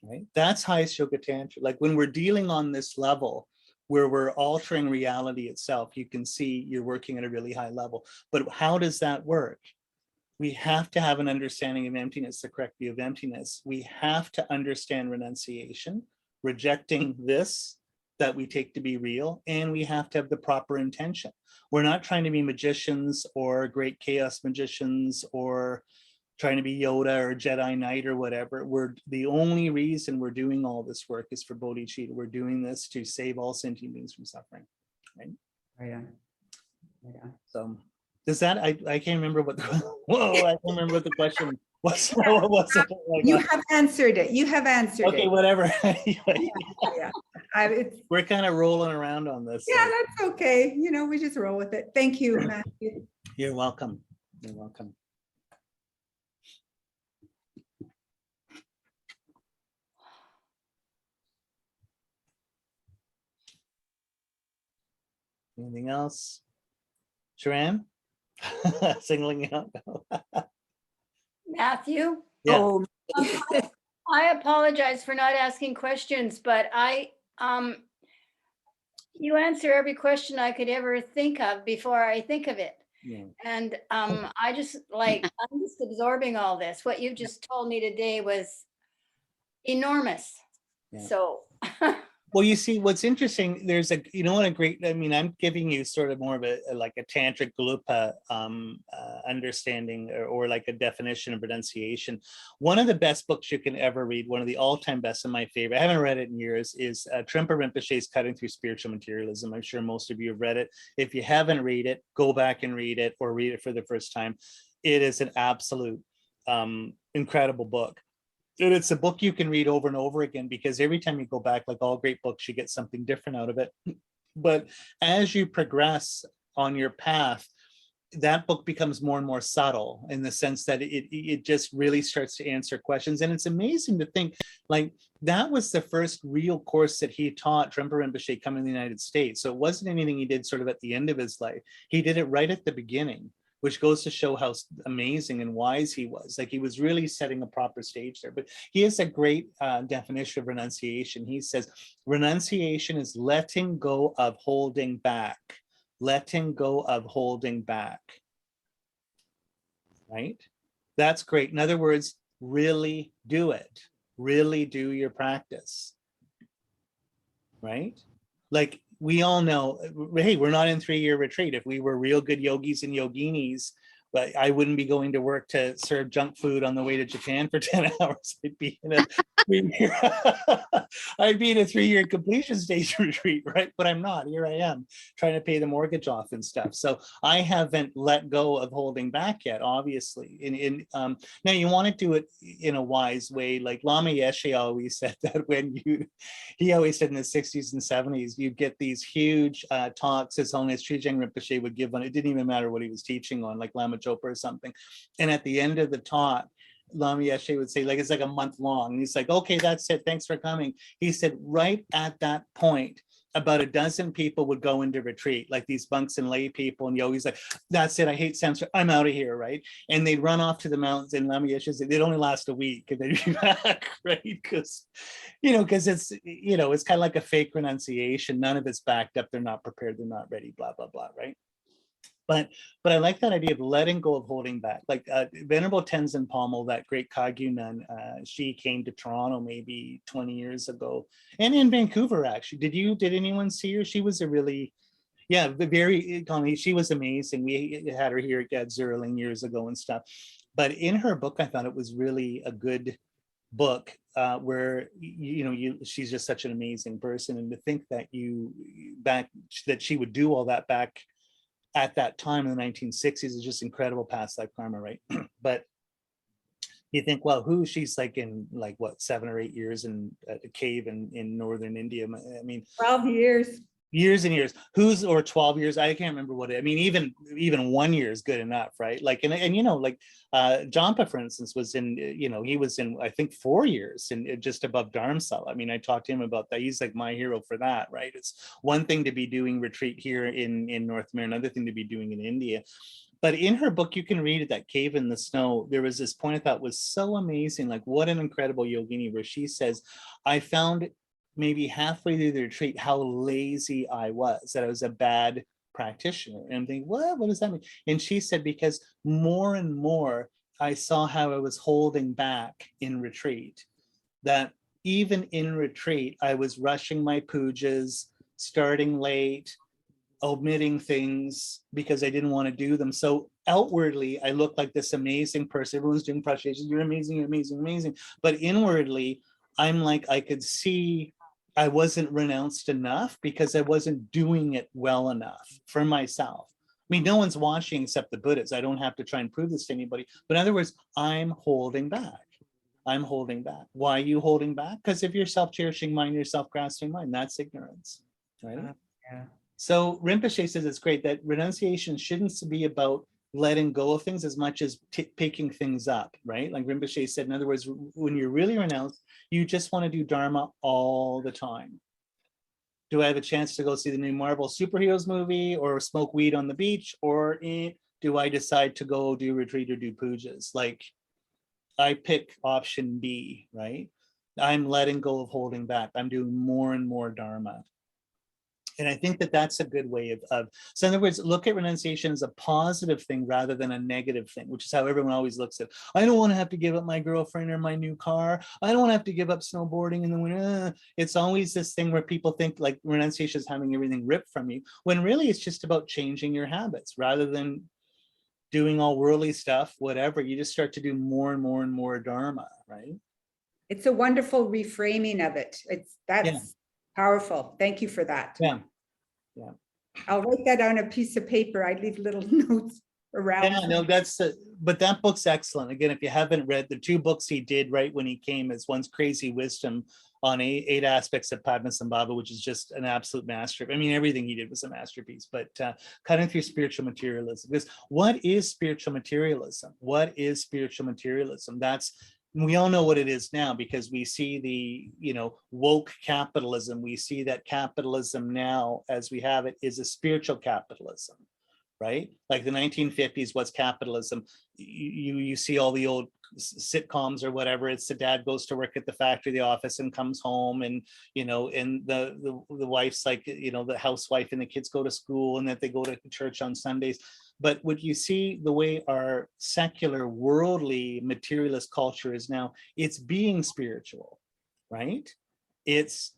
right? That's highest yoga tantra. Like when we're dealing on this level where we're altering reality itself, you can see you're working at a really high level. But how does that work? We have to have an understanding of emptiness, the correct view of emptiness. We have to understand renunciation, rejecting this that we take to be real, and we have to have the proper intention. We're not trying to be magicians or great chaos magicians or trying to be Yoda or Jedi Knight or whatever. The only reason we're doing all this work is for Bodhicitta. We're doing this to save all sentient beings from suffering, right? Yeah. Yeah. So does that, I can't remember what, whoa, I can't remember what the question was. What was it? You have answered it. You have answered it. Okay, whatever. Anyway, Yeah. We're kind of rolling around on this. Yeah, that's okay. You know, we just roll with it. Thank you, Matthew. You're welcome. You're welcome. Anything else? Sharon? Singling out. Matthew? Yeah. Oh, I apologize for not asking questions, but you answer every question I could ever think of before I think of it. Yeah. And I'm just absorbing all this. What you just told me today was enormous. Yeah. So Well, you see, what's interesting, there's a, you know what, a great, I mean, I'm giving you sort of more of a like a tantric Gelugpa understanding or like a definition of renunciation. One of the best books you can ever read, one of the all-time best and my favorite, I haven't read it in years, is Trempa Rinpoche's Cutting Through Spiritual Materialism. I'm sure most of you have read it. If you haven't read it, go back and read it or read it for the first time. It is an absolute incredible book. And it's a book you can read over and over again, because every time you go back, like all great books, you get something different out of it. But as you progress on your path, that book becomes more and more subtle in the sense that it just really starts to answer questions. And it's amazing to think, like, that was the first real course that he taught, Trempa Rinpoche, coming to the United States. So it wasn't anything he did sort of at the end of his life. He did it right at the beginning, which goes to show how amazing and wise he was. Like, he was really setting a proper stage there. But he has a great definition of renunciation. He says, renunciation is letting go of holding back. Letting go of holding back. right? That's great. In other words, really do it. Really do your practice, right? Like we all know, hey, we're not in 3-year retreat. If we were real good yogis and yoginis, but I wouldn't be going to work to serve junk food on the way to Japan for 10 hours. I'd be in a 3-year, I'd be in a 3-year completion stage retreat, right? But I'm not. Here I am trying to pay the mortgage off and stuff. So I haven't let go of holding back yet, obviously. Now you want to do it in a wise way. Like Lama Yeshe always said that he always said in the 60s and 70s, you get these huge talks His Holiness Trijang Rinpoche would give on. It didn't even matter what he was teaching on, like Lama Chopa or something. And at the end of the talk, Lama Yeshe would say, like, it's like a month long. And he's like, okay, that's it. Thanks for coming. He said, right at that point, about a dozen people would go into retreat, like these monks and lay people. And yogis like, that's it. I hate Sanskrit. I'm out of here, right? And they'd run off to the mountains. And Lama Yeshe said, they'd only last a week and they'd be back, right? Because, it's, it's kind of like a fake renunciation. None of it's backed up. They're not prepared. They're not ready, blah, blah, blah, right? But I like that idea of letting go of holding back. Like Venerable Tenzin Palmo, that great Kagyu nun, she came to Toronto maybe 20 years ago, and in Vancouver actually. Did anyone see her? She was a really, she was amazing. We had her here at Zerling years ago and stuff. But in her book, I thought it was really a good book where she's just such an amazing person, and to think that that she would do all that back at that time in the 1960s is just incredible past life karma, right? But you think, well, she's like in 7 or 8 years in a cave in northern India. I mean, 12 years. Years and years. Or 12 years. I can't remember what I mean, even 1 year is good enough, right? Like, Jampa, for instance, was in, he was in, I think 4 years and just above Dharamsala. I mean, I talked to him about that. He's like my hero for that, right? It's one thing to be doing retreat here in North America, another thing to be doing in India. But in her book, you can read it, that Cave in the Snow. There was this point I thought was so amazing. Like, what an incredible yogini, where she says, I found maybe halfway through the retreat how lazy I was, that I was a bad practitioner. And I'm thinking, what does that mean? And she said, because more and more I saw how I was holding back in retreat, that even in retreat, I was rushing my pujas, starting late, omitting things because I didn't want to do them. So outwardly, I look like this amazing person. Everyone's doing prashnations. You're amazing, you're amazing, amazing. But inwardly, I'm like, I could see I wasn't renounced enough because I wasn't doing it well enough for myself. I mean, no one's watching except the Buddhists. I don't have to try and prove this to anybody. But in other words, I'm holding back. I'm holding back. Why are you holding back? Because of your self-cherishing mind, your self-grasping mind. That's ignorance, right? Yeah. So Rinpoche says it's great that renunciation shouldn't be about letting go of things as much as picking things up, right? Like Rinpoche said, in other words, when you're really renounced, you just want to do Dharma all the time. Do I have a chance to go see the new Marvel superheroes movie or smoke weed on the beach? Or do I decide to go do retreat or do pujas? Like, I pick option B, right? I'm letting go of holding back. I'm doing more and more Dharma. And I think that that's a good way so in other words, look at renunciation as a positive thing rather than a negative thing, which is how everyone always looks at it. I don't want to have to give up my girlfriend or my new car. I don't want to have to give up snowboarding in the winter. It's always this thing where people think like renunciation is having everything ripped from you, when really it's just about changing your habits rather than doing all worldly stuff, whatever. You just start to do more and more and more Dharma, right? It's a wonderful reframing of it. That's powerful. Thank you for that. Yeah. I'll write that on a piece of paper. I leave little notes around. Yeah, no, but that book's excellent. Again, if you haven't read the 2 books he did right when he came, is one's Crazy Wisdom on 8 aspects of Padmasambhava, which is just an absolute masterpiece. I mean, everything he did was a masterpiece, but cutting through spiritual materialism. Because what is spiritual materialism? What is spiritual materialism? We all know what it is now because we see the, woke capitalism. We see that capitalism now, as we have it, is a spiritual capitalism, right? Like the 1950s, what's capitalism? You see all the old sitcoms or whatever. It's the dad goes to work at the factory, the office, and comes home, and and the wife's like, the housewife, and the kids go to school, and that they go to church on Sundays. But what you see, the way our secular, worldly, materialist culture is now, it's being spiritual, right? It's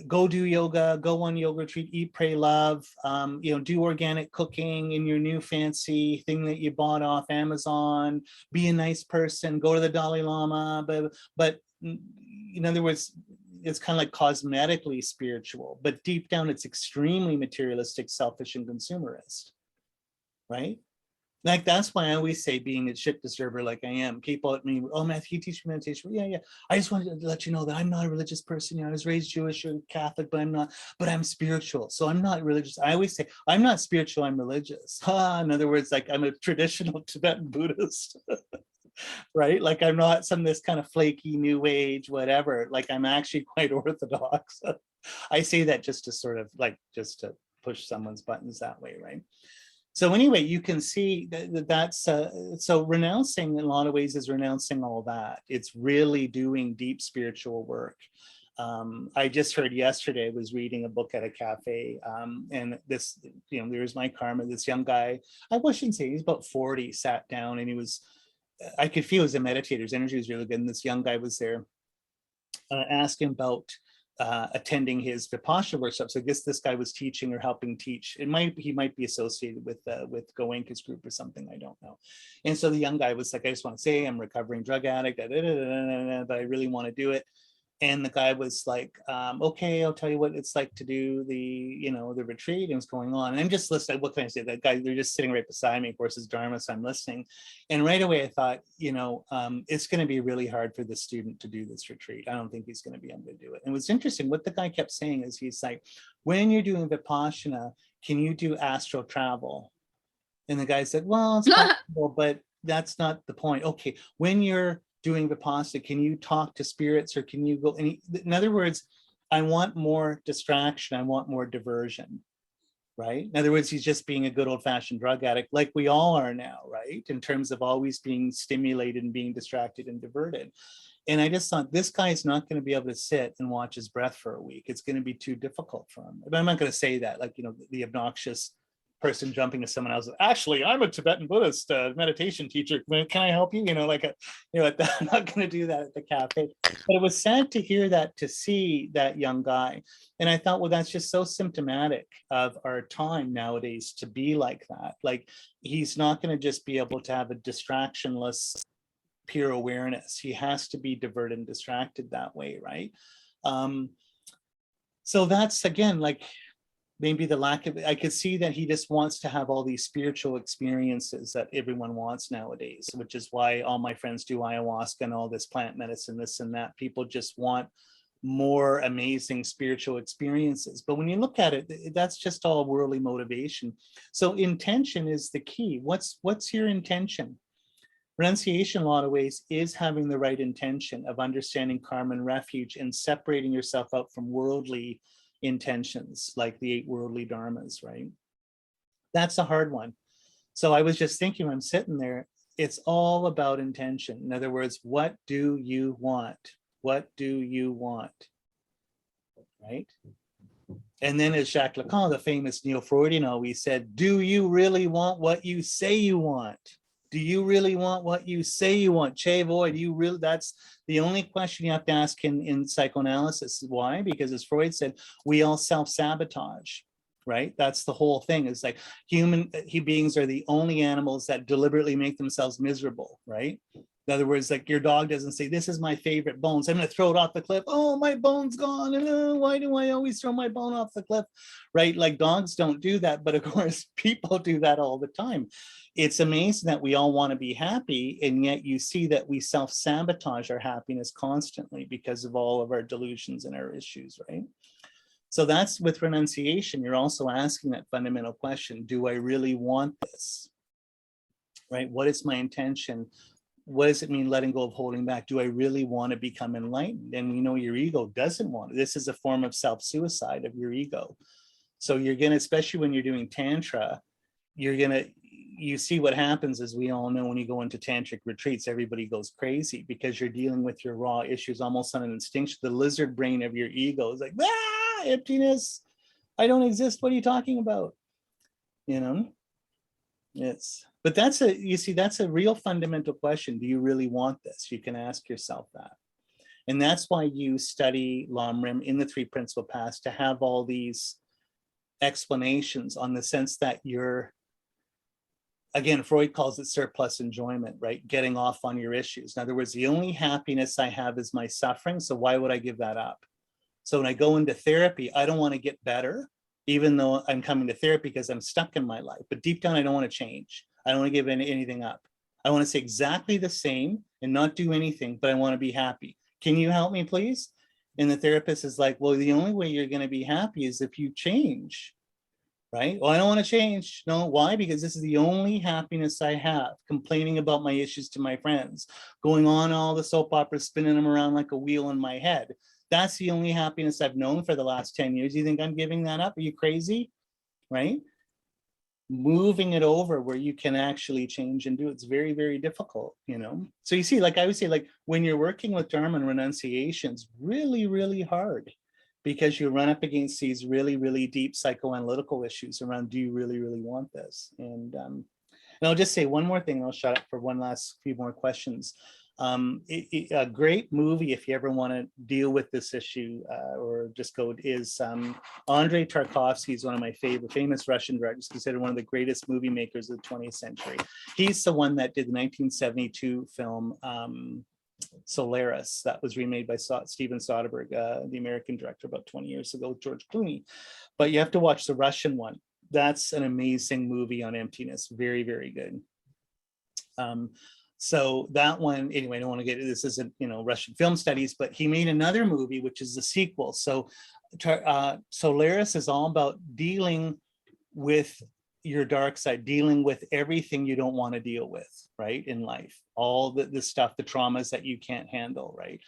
go do yoga, go on yoga retreat, eat, pray, love, do organic cooking in your new fancy thing that you bought off Amazon, be a nice person, go to the Dalai Lama, but in other words, it's kind of like cosmetically spiritual, but deep down it's extremely materialistic, selfish, and consumerist, right? Like, that's why I always say, being a shit disturber like I am, people at me, oh, Matthew, you teach meditation. Yeah. I just wanted to let you know that I'm not a religious person. I was raised Jewish or Catholic, but I'm spiritual. So I'm not religious. I always say, I'm not spiritual, I'm religious. In other words, like, I'm a traditional Tibetan Buddhist, right? Like, I'm not some this kind of flaky new age, whatever. Like, I'm actually quite orthodox. I say that just to sort of like, just to push someone's buttons that way, right? So anyway, you can see that's so renouncing in a lot of ways is renouncing all that. It's really doing deep spiritual work. I just heard yesterday, I was reading a book at a cafe, and this, there's my karma, this young guy, I shouldn't say, he's about 40, sat down, and I could feel he was a meditator, his energy was really good, and this young guy was there, asking about attending his Vipassana workshop. So I guess this guy was teaching or helping teach. He might be associated with Goenka's group or something, I don't know. And so the young guy was like, I just want to say I'm a recovering drug addict, but I really want to do it. And the guy was like, okay, I'll tell you what it's like to do the retreat, and what's going on. And I'm just listening. What can I say? That guy, they're just sitting right beside me. Of course, it's Dharma, so I'm listening. And right away I thought, it's going to be really hard for the student to do this retreat. I don't think he's going to be able to do it. And what's interesting, what the guy kept saying is, he's like, when you're doing Vipassana, can you do astral travel? And the guy said, well, it's possible, but that's not the point. Okay, when you're doing Vipassana, can you talk to spirits, or can you go? In other words, I want more distraction. I want more diversion, right? In other words, he's just being a good old fashioned drug addict, like we all are now, right? In terms of always being stimulated and being distracted and diverted. And I just thought, this guy is not going to be able to sit and watch his breath for a week. It's going to be too difficult for him. But I'm not going to say that, like, the obnoxious person jumping to someone else. Actually, I'm a Tibetan Buddhist meditation teacher. Can I help you? I'm not going to do that at the cafe. But it was sad to hear that, to see that young guy. And I thought, well, that's just so symptomatic of our time nowadays to be like that. Like, he's not going to just be able to have a distractionless, pure awareness. He has to be diverted and distracted that way, right? So that's, again, like, maybe the lack of, I could see that he just wants to have all these spiritual experiences that everyone wants nowadays, which is why all my friends do ayahuasca and all this plant medicine, this and that. People just want more amazing spiritual experiences. But when you look at it, that's just all worldly motivation. So intention is the key. What's your intention? Renunciation, in a lot of ways, is having the right intention of understanding karma and refuge and separating yourself out from worldly intentions, like the 8 worldly dharmas, right? That's a hard one. So I was just thinking, I'm sitting there, it's all about intention. In other words, what do you want? What do you want? Right? And then as Jacques Lacan, the famous neo-Freudian, always said, do you really want what you say you want? Do you really want what you say you want? Che void, you really, that's the only question you have to ask in psychoanalysis. Why? Because as Freud said, we all self-sabotage, right? That's the whole thing. It's like human beings are the only animals that deliberately make themselves miserable, right? In other words, like, your dog doesn't say, this is my favorite bones, I'm going to throw it off the cliff. Oh, my bone's gone. And why do I always throw my bone off the cliff? Right? Like, dogs don't do that. But of course, people do that all the time. It's amazing that we all want to be happy. And yet you see that we self-sabotage our happiness constantly because of all of our delusions and our issues, right? So that's with renunciation. You're also asking that fundamental question, do I really want this? Right? What is my intention? What does it mean letting go of holding back? Do I really want to become enlightened? And we know your ego doesn't want it. This is a form of self-suicide of your ego. So you're going to, especially when you're doing Tantra, you see what happens, as we all know, when you go into tantric retreats, everybody goes crazy because you're dealing with your raw issues almost on an instinction. The lizard brain of your ego is like, emptiness, I don't exist, what are you talking about? You know, but that's a real fundamental question. Do you really want this? You can ask yourself that. And that's why you study LamRim in the three principal paths, to have all these explanations on the sense that you're, again, Freud calls it surplus enjoyment, right? Getting off on your issues. In other words, the only happiness I have is my suffering, so why would I give that up? So when I go into therapy, I don't want to get better, even though I'm coming to therapy because I'm stuck in my life. But deep down, I don't want to change. I don't want to give anything up. I want to stay exactly the same and not do anything, but I want to be happy. Can you help me, please? And the therapist is like, well, the only way you're going to be happy is if you change, right? Well, I don't want to change. No, why? Because this is the only happiness I have. Complaining about my issues to my friends, going on all the soap operas, spinning them around like a wheel in my head. That's the only happiness I've known for the last 10 years. You think I'm giving that up? Are you crazy? Right? Moving it over where you can actually change and do it's very, very difficult, you know? So you see, like I would say, like when you're working with Dharma and renunciation, it's really, really hard because you run up against these really, really deep psychoanalytical issues around, do you really, really want this? And I'll just say one more thing, and I'll shut up for one last few more questions. A great movie, if you ever want to deal with this issue or just go, is Andrei Tarkovsky. Is one of my famous Russian directors, considered one of the greatest movie makers of the 20th century. He's the one that did the 1972 film Solaris, that was remade by Steven Soderbergh, the American director, about 20 years ago with George Clooney. But you have to watch the Russian one. That's an amazing movie on emptiness. Very, very good. So that one, anyway, I don't want to get into this, isn't, you know, Russian film studies, but he made another movie, which is the sequel. So Solaris is all about dealing with your dark side, dealing with everything you don't want to deal with, right, in life, all the stuff, the traumas that you can't handle, right?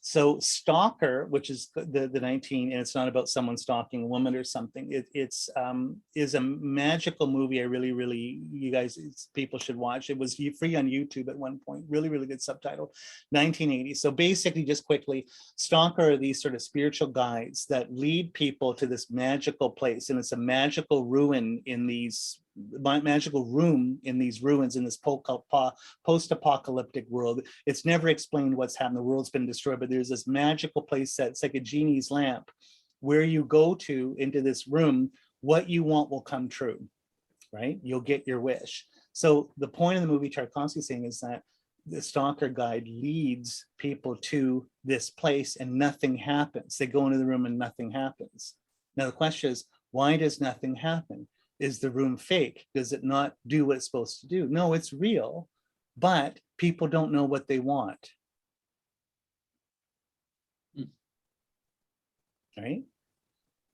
So Stalker, which is the 19, and it's not about someone stalking a woman or something. It's is a magical movie. I really, you guys, people should watch. It was free on YouTube at one point. Really, really good subtitle. 1980. So basically, just quickly, Stalker are these sort of spiritual guides that lead people to this magical place, and it's a magical ruin in these magical room in these ruins in this post-apocalyptic world. It's never explained what's happened. The world's been destroyed, but there's this magical place that's like a genie's lamp where you go to into this room, what you want will come true, right? You'll get your wish. So the point of the movie Tarkovsky saying is that the stalker guide leads people to this place and nothing happens. They go into the room and nothing happens. Now the question is, why does nothing happen? Is the room fake? Does it not do what it's supposed to do? No, it's real, but people don't know what they want. Right?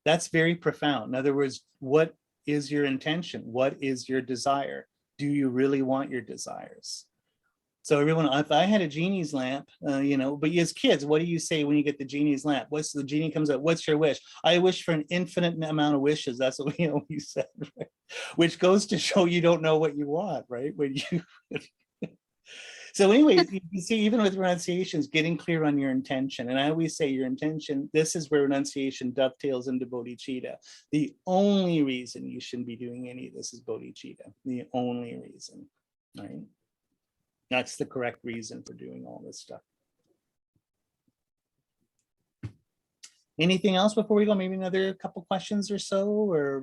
That's very profound. In other words, what is your intention? What is your desire? Do you really want your desires? So everyone, if I had a genie's lamp, you know, but as kids, what do you say when you get the genie's lamp? What's the genie comes out? What's your wish? I wish for an infinite amount of wishes. That's what we always said, right? Which goes to show you don't know what you want, right? When you. So anyway, you see, even with renunciations, getting clear on your intention. And I always say your intention, this is where renunciation dovetails into bodhicitta. The only reason you shouldn't be doing any of this is bodhicitta. The only reason, right? That's the correct reason for doing all this stuff. Anything else before we go? Maybe another couple questions or so, or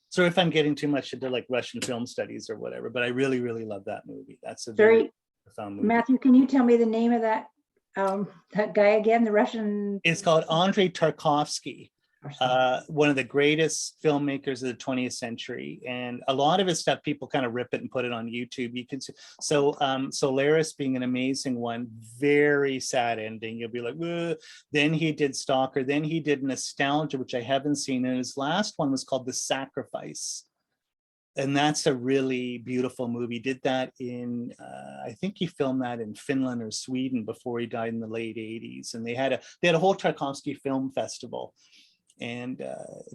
sorry if I'm getting too much into like Russian film studies or whatever, but I really, really love that movie. That's a very profound movie. Matthew, can you tell me the name of that guy again, the Russian? It's called Andrei Tarkovsky. One of the greatest filmmakers of the 20th century, and a lot of his stuff people kind of rip it and put it on YouTube. You can see, so Solaris being an amazing one, very sad ending. You'll be like, ugh. Then he did Stalker, then he did Nostalgia, which I haven't seen, and his last one was called The Sacrifice, and that's a really beautiful movie. Did that in I think he filmed that in Finland or Sweden before he died in the late 80s, and they had a whole Tarkovsky film festival. And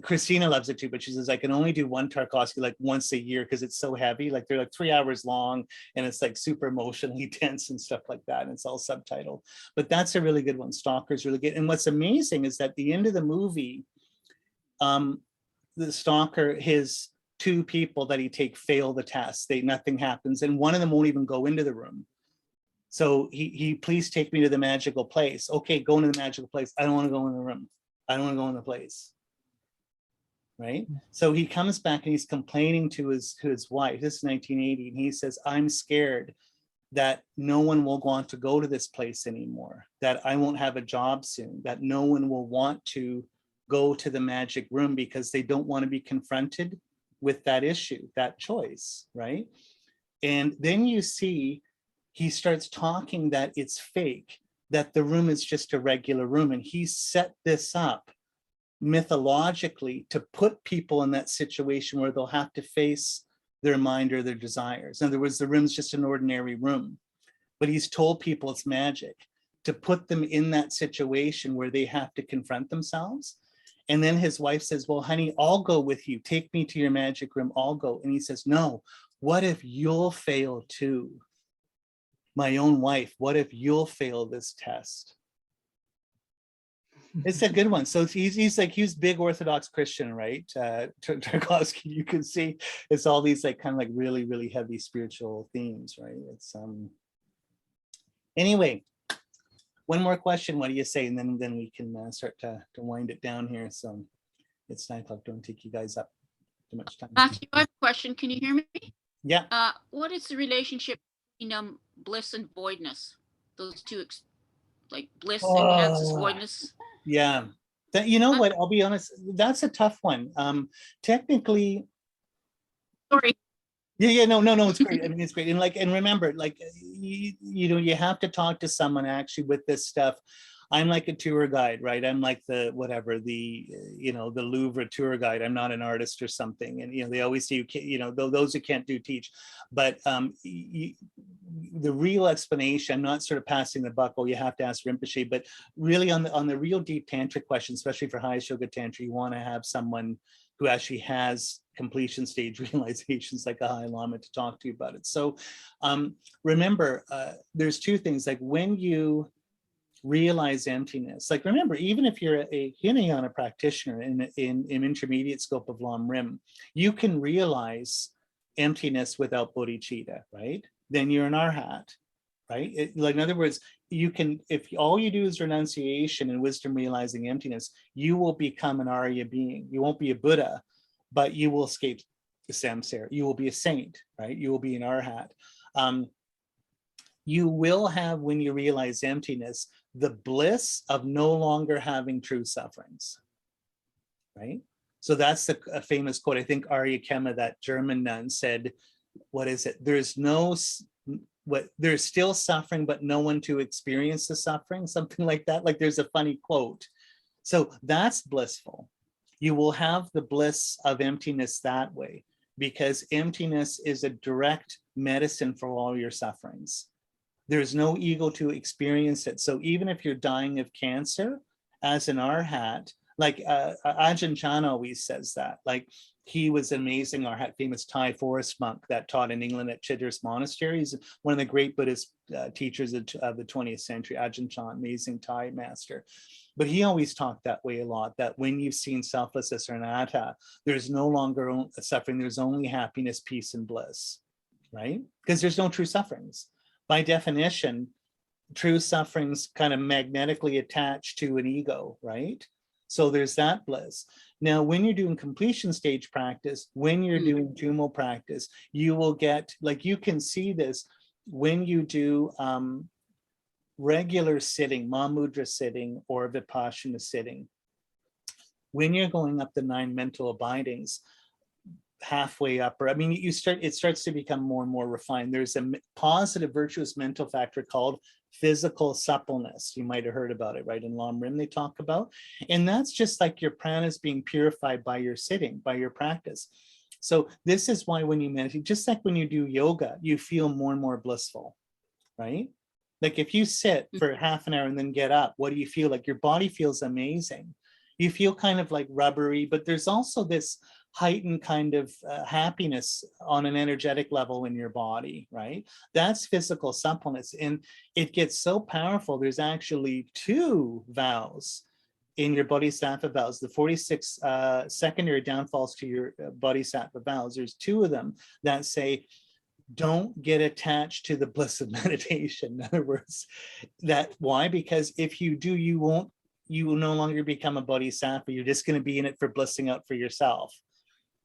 Christina loves it too, but she says, I can only do one Tarkovsky like once a year because it's so heavy. Like they're like 3 hours long and it's like super emotionally tense and stuff like that. And it's all subtitled. But that's a really good one. Stalker's really good. And what's amazing is that at the end of the movie, the stalker, his 2 people that he take fail the test. Nothing happens. And one of them won't even go into the room. So he please take me to the magical place. Okay, go into the magical place. I don't want to go in the room. I don't want to go in the place. Right? So he comes back and he's complaining to his wife. This is 1980. And he says, I'm scared that no one will want to go to this place anymore, that I won't have a job soon, that no one will want to go to the magic room because they don't want to be confronted with that issue, that choice, right? And then you see, he starts talking that it's fake, that the room is just a regular room. And he set this up mythologically to put people in that situation where they'll have to face their mind or their desires. In other words, the room's just an ordinary room, but he's told people it's magic to put them in that situation where they have to confront themselves. And then his wife says, well, honey, I'll go with you. Take me to your magic room. I'll go. And he says, no, what if you'll fail too? My own wife, what if you'll fail this test? It's a good one. So he's big Orthodox Christian, right? Tarkovsky, you can see it's all these like kind of like really, really heavy spiritual themes, right? It's anyway, one more question. What do you say? And then we can start to wind it down here. So it's 9 o'clock. Don't take you guys up too much time. Matthew, I have a question. Can you hear me? Yeah. What is the relationship between bliss and voidness? Those two, like bliss enhances voidness. Yeah. You know what? I'll be honest. That's a tough one. Technically. Sorry. Yeah. No. It's great. I mean, it's great. And remember, you have to talk to someone actually with this stuff. I'm like a tour guide, right? I'm like the Louvre tour guide. I'm not an artist or something. And, they always say, you can't, those who can't do teach. But the real explanation, I'm not sort of passing the buck, you have to ask Rinpoche, but really on the real deep tantric question, especially for highest yoga tantra, you want to have someone who actually has completion stage realizations like a high lama to talk to you about it. So remember, there's 2 things. Like when you realize emptiness, like remember, even if you're a Hinayana practitioner in intermediate scope of LamRim, you can realize emptiness without bodhicitta, right? Then you're an arhat, right? Like in other words, you can, if all you do is renunciation and wisdom realizing emptiness, you will become an Arya being. You won't be a Buddha, but you will escape the samsara. You will be a saint, right? You will be an arhat. You will have, when you realize emptiness, the bliss of no longer having true sufferings, right? So that's a famous quote. I think Arya Kema, that German nun, said, what is it? There's still suffering, but no one to experience the suffering, something like that. Like there's a funny quote. So that's blissful. You will have the bliss of emptiness that way, because emptiness is a direct medicine for all your sufferings. There's no ego to experience it. So even if you're dying of cancer as an arhat, like Ajahn Chah always says that, like he was an amazing arhat, famous Thai forest monk that taught in England at Chithurst Monastery. He's one of the great Buddhist teachers of the 20th century, Ajahn Chah, amazing Thai master. But he always talked that way a lot, that when you've seen selflessness or anatta, there's no longer suffering, there's only happiness, peace, and bliss, right? Because there's no true sufferings. By definition, true sufferings kind of magnetically attached to an ego, right? So there's that bliss. Now, when you're doing completion stage practice, when you're doing Jumo practice, you will get, like you can see this when you do regular sitting, Mahamudra sitting or Vipassana sitting. When you're going up the 9 mental abidings, halfway up, or I mean, it starts to become more and more refined. There's a positive virtuous mental factor called physical suppleness. You might have heard about it, right? In LamRim they talk about, and that's just like your prana is being purified by your sitting, by your practice. So this is why when you meditate, just like when you do yoga, you feel more and more blissful, right? Like if you sit for half an hour and then get up, what do you feel like? Your body feels amazing. You feel kind of like rubbery, but there's also this heightened kind of happiness on an energetic level in your body, right? That's physical suppleness. And it gets so powerful. There's actually 2 vows in your Bodhisattva vows, the 46 secondary downfalls to your Bodhisattva vows. There's 2 of them that say, don't get attached to the bliss of meditation. In other words, why? Because if you do, you will no longer become a Bodhisattva. You're just going to be in it for blissing out for yourself.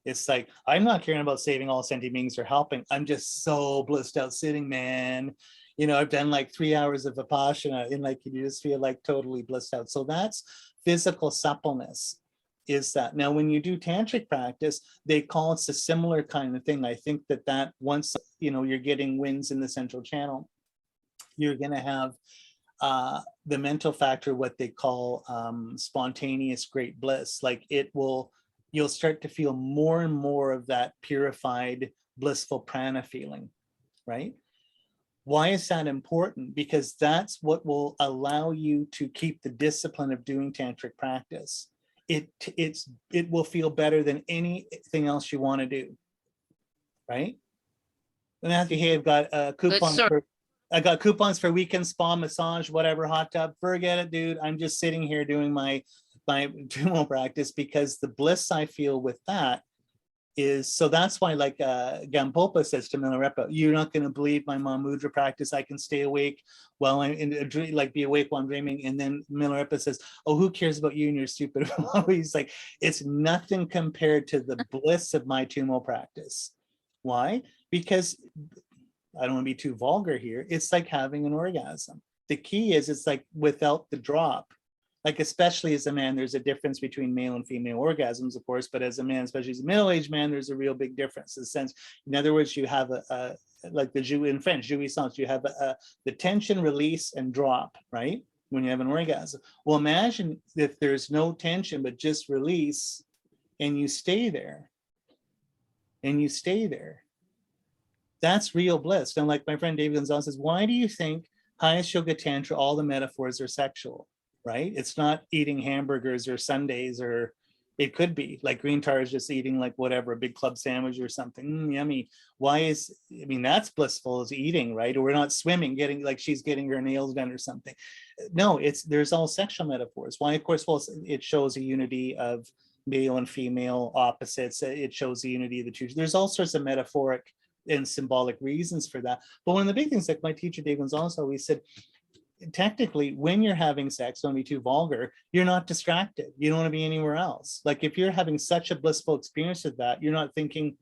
It's like, I'm not caring about saving all sentient beings or helping. I'm just so blissed out sitting, man. You know, I've done like 3 hours of Vipassana and like, you just feel like totally blissed out. So that's physical suppleness, is that. Now, when you do tantric practice, they call it a similar kind of thing. I think that once, you know, you're getting winds in the central channel, you're going to have the mental factor, what they call spontaneous great bliss. Like you'll start to feel more and more of that purified, blissful prana feeling, right? Why is that important? Because that's what will allow you to keep the discipline of doing tantric practice. It will feel better than anything else you want to do, right? Matthew, hey, I've got coupons I got coupons for weekend spa, massage, whatever, hot tub. Forget it, dude. I'm just sitting here doing my Chenmo practice, because the bliss I feel with that is, so that's why, like Gampopa says to Milarepa, you're not going to believe my Mahamudra practice. I can stay awake while I'm in a dream, like be awake while I'm dreaming. And then Milarepa says, oh, who cares about you and your stupid? He's like, it's nothing compared to the bliss of my Chenmo practice. Why? Because I don't want to be too vulgar here. It's like having an orgasm. The key is, it's like without the drop. Like, especially as a man, there's a difference between male and female orgasms, of course, but as a man, especially as a middle-aged man, there's a real big difference. In the sense, in other words, you have like the Jew in French, jouissance, you have the tension, release, and drop, right? When you have an orgasm. Well, imagine if there's no tension, but just release, and you stay there, and you stay there. That's real bliss. And like my friend David Gonzalez says, why do you think highest yoga tantra, all the metaphors are sexual? Right? It's not eating hamburgers or sundaes, or it could be like Green Tar is just eating like whatever, a big club sandwich or something. Yummy. Why is, I mean, that's blissful as eating, right? Or we're not swimming, getting like she's getting her nails done or something. No, there's all sexual metaphors. Why? Of course, well, it shows a unity of male and female opposites. It shows the unity of the two. There's all sorts of metaphoric and symbolic reasons for that. But one of the big things, like my teacher Dave Gonzalez always said, technically, when you're having sex, don't be too vulgar, you're not distracted. You don't want to be anywhere else. Like if you're having such a blissful experience with that, you're not thinking,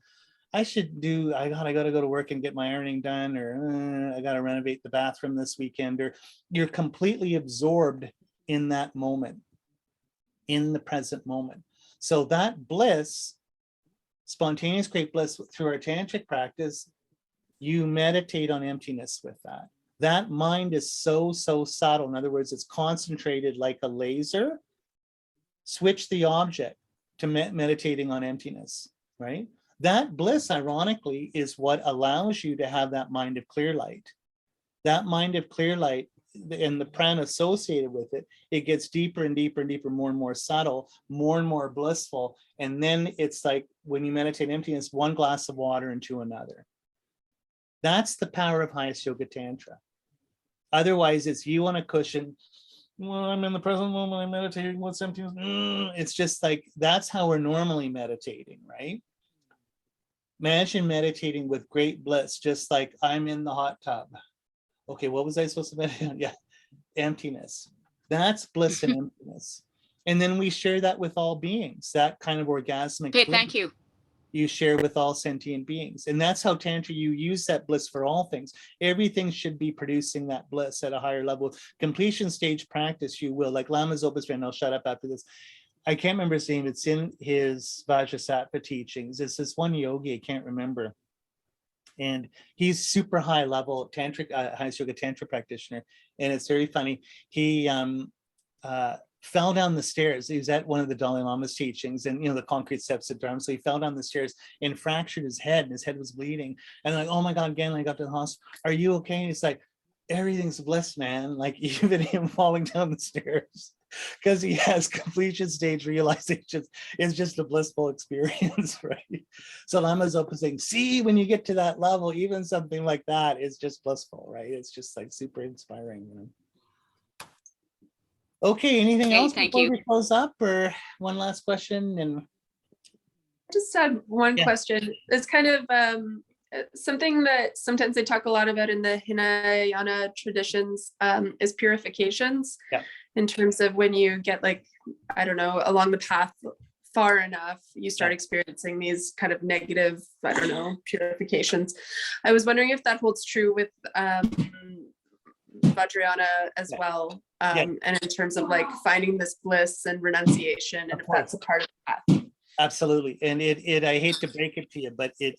I gotta go to work and get my ironing done, or I gotta renovate the bathroom this weekend, or you're completely absorbed in that moment, in the present moment. So that bliss, spontaneous great bliss through our tantric practice, you meditate on emptiness with that. That mind is so subtle. In other words, it's concentrated like a laser. Switch the object to meditating on emptiness, right? That bliss, ironically, is what allows you to have that mind of clear light. That mind of clear light and the prana associated with it, it gets deeper and deeper and deeper, more and more subtle, more and more blissful. And then it's like when you meditate emptiness, one glass of water into another. That's the power of highest yoga tantra. Otherwise, it's you on a cushion. Well, I'm in the present moment, I'm meditating, what's emptiness? It's just like, that's how we're normally meditating, right? Imagine meditating with great bliss, just like I'm in the hot tub. Okay, what was I supposed to meditate on? Yeah, emptiness. That's bliss and emptiness. And then we share that with all beings, that kind of orgasmic. Okay, thank you. You share with all sentient beings. And that's how Tantra, you use that bliss for all things. Everything should be producing that bliss at a higher level. Completion stage practice, you will, like Lama Zopa's friend, I'll shut up after this. I can't remember his name. It's in his Vajrasattva teachings. It's this one yogi, I can't remember. And he's super high level tantric, highest yoga tantra practitioner. And it's very funny. He fell down the stairs. He was at one of the Dalai Lama's teachings, and the concrete steps of Dharma. So he fell down the stairs and fractured his head, and his head was bleeding. And like, oh my God, again, I got to the hospital. Are you okay? And he's like, everything's bliss, man. Like even him falling down the stairs, because he has completion stage realization, is just a blissful experience, right? So Lama Zopa saying, see, when you get to that level, even something like that is just blissful, right? It's just like super inspiring, you know? Okay, anything Okay, else thank before you. we close up, or one last question? And Just had one Yeah. question. It's kind of something that sometimes they talk a lot about in the Hinayana traditions is purifications. Yeah. In terms of when you get like, I don't know, along the path far enough, you start Yeah. experiencing these kind of negative, I don't know, purifications. I was wondering if that holds true with Vajrayana as Yeah. well. Yeah. And in terms of like finding this bliss and renunciation, and Of if that's a course. part of the path. absolutely. And it I hate to break it to you, but it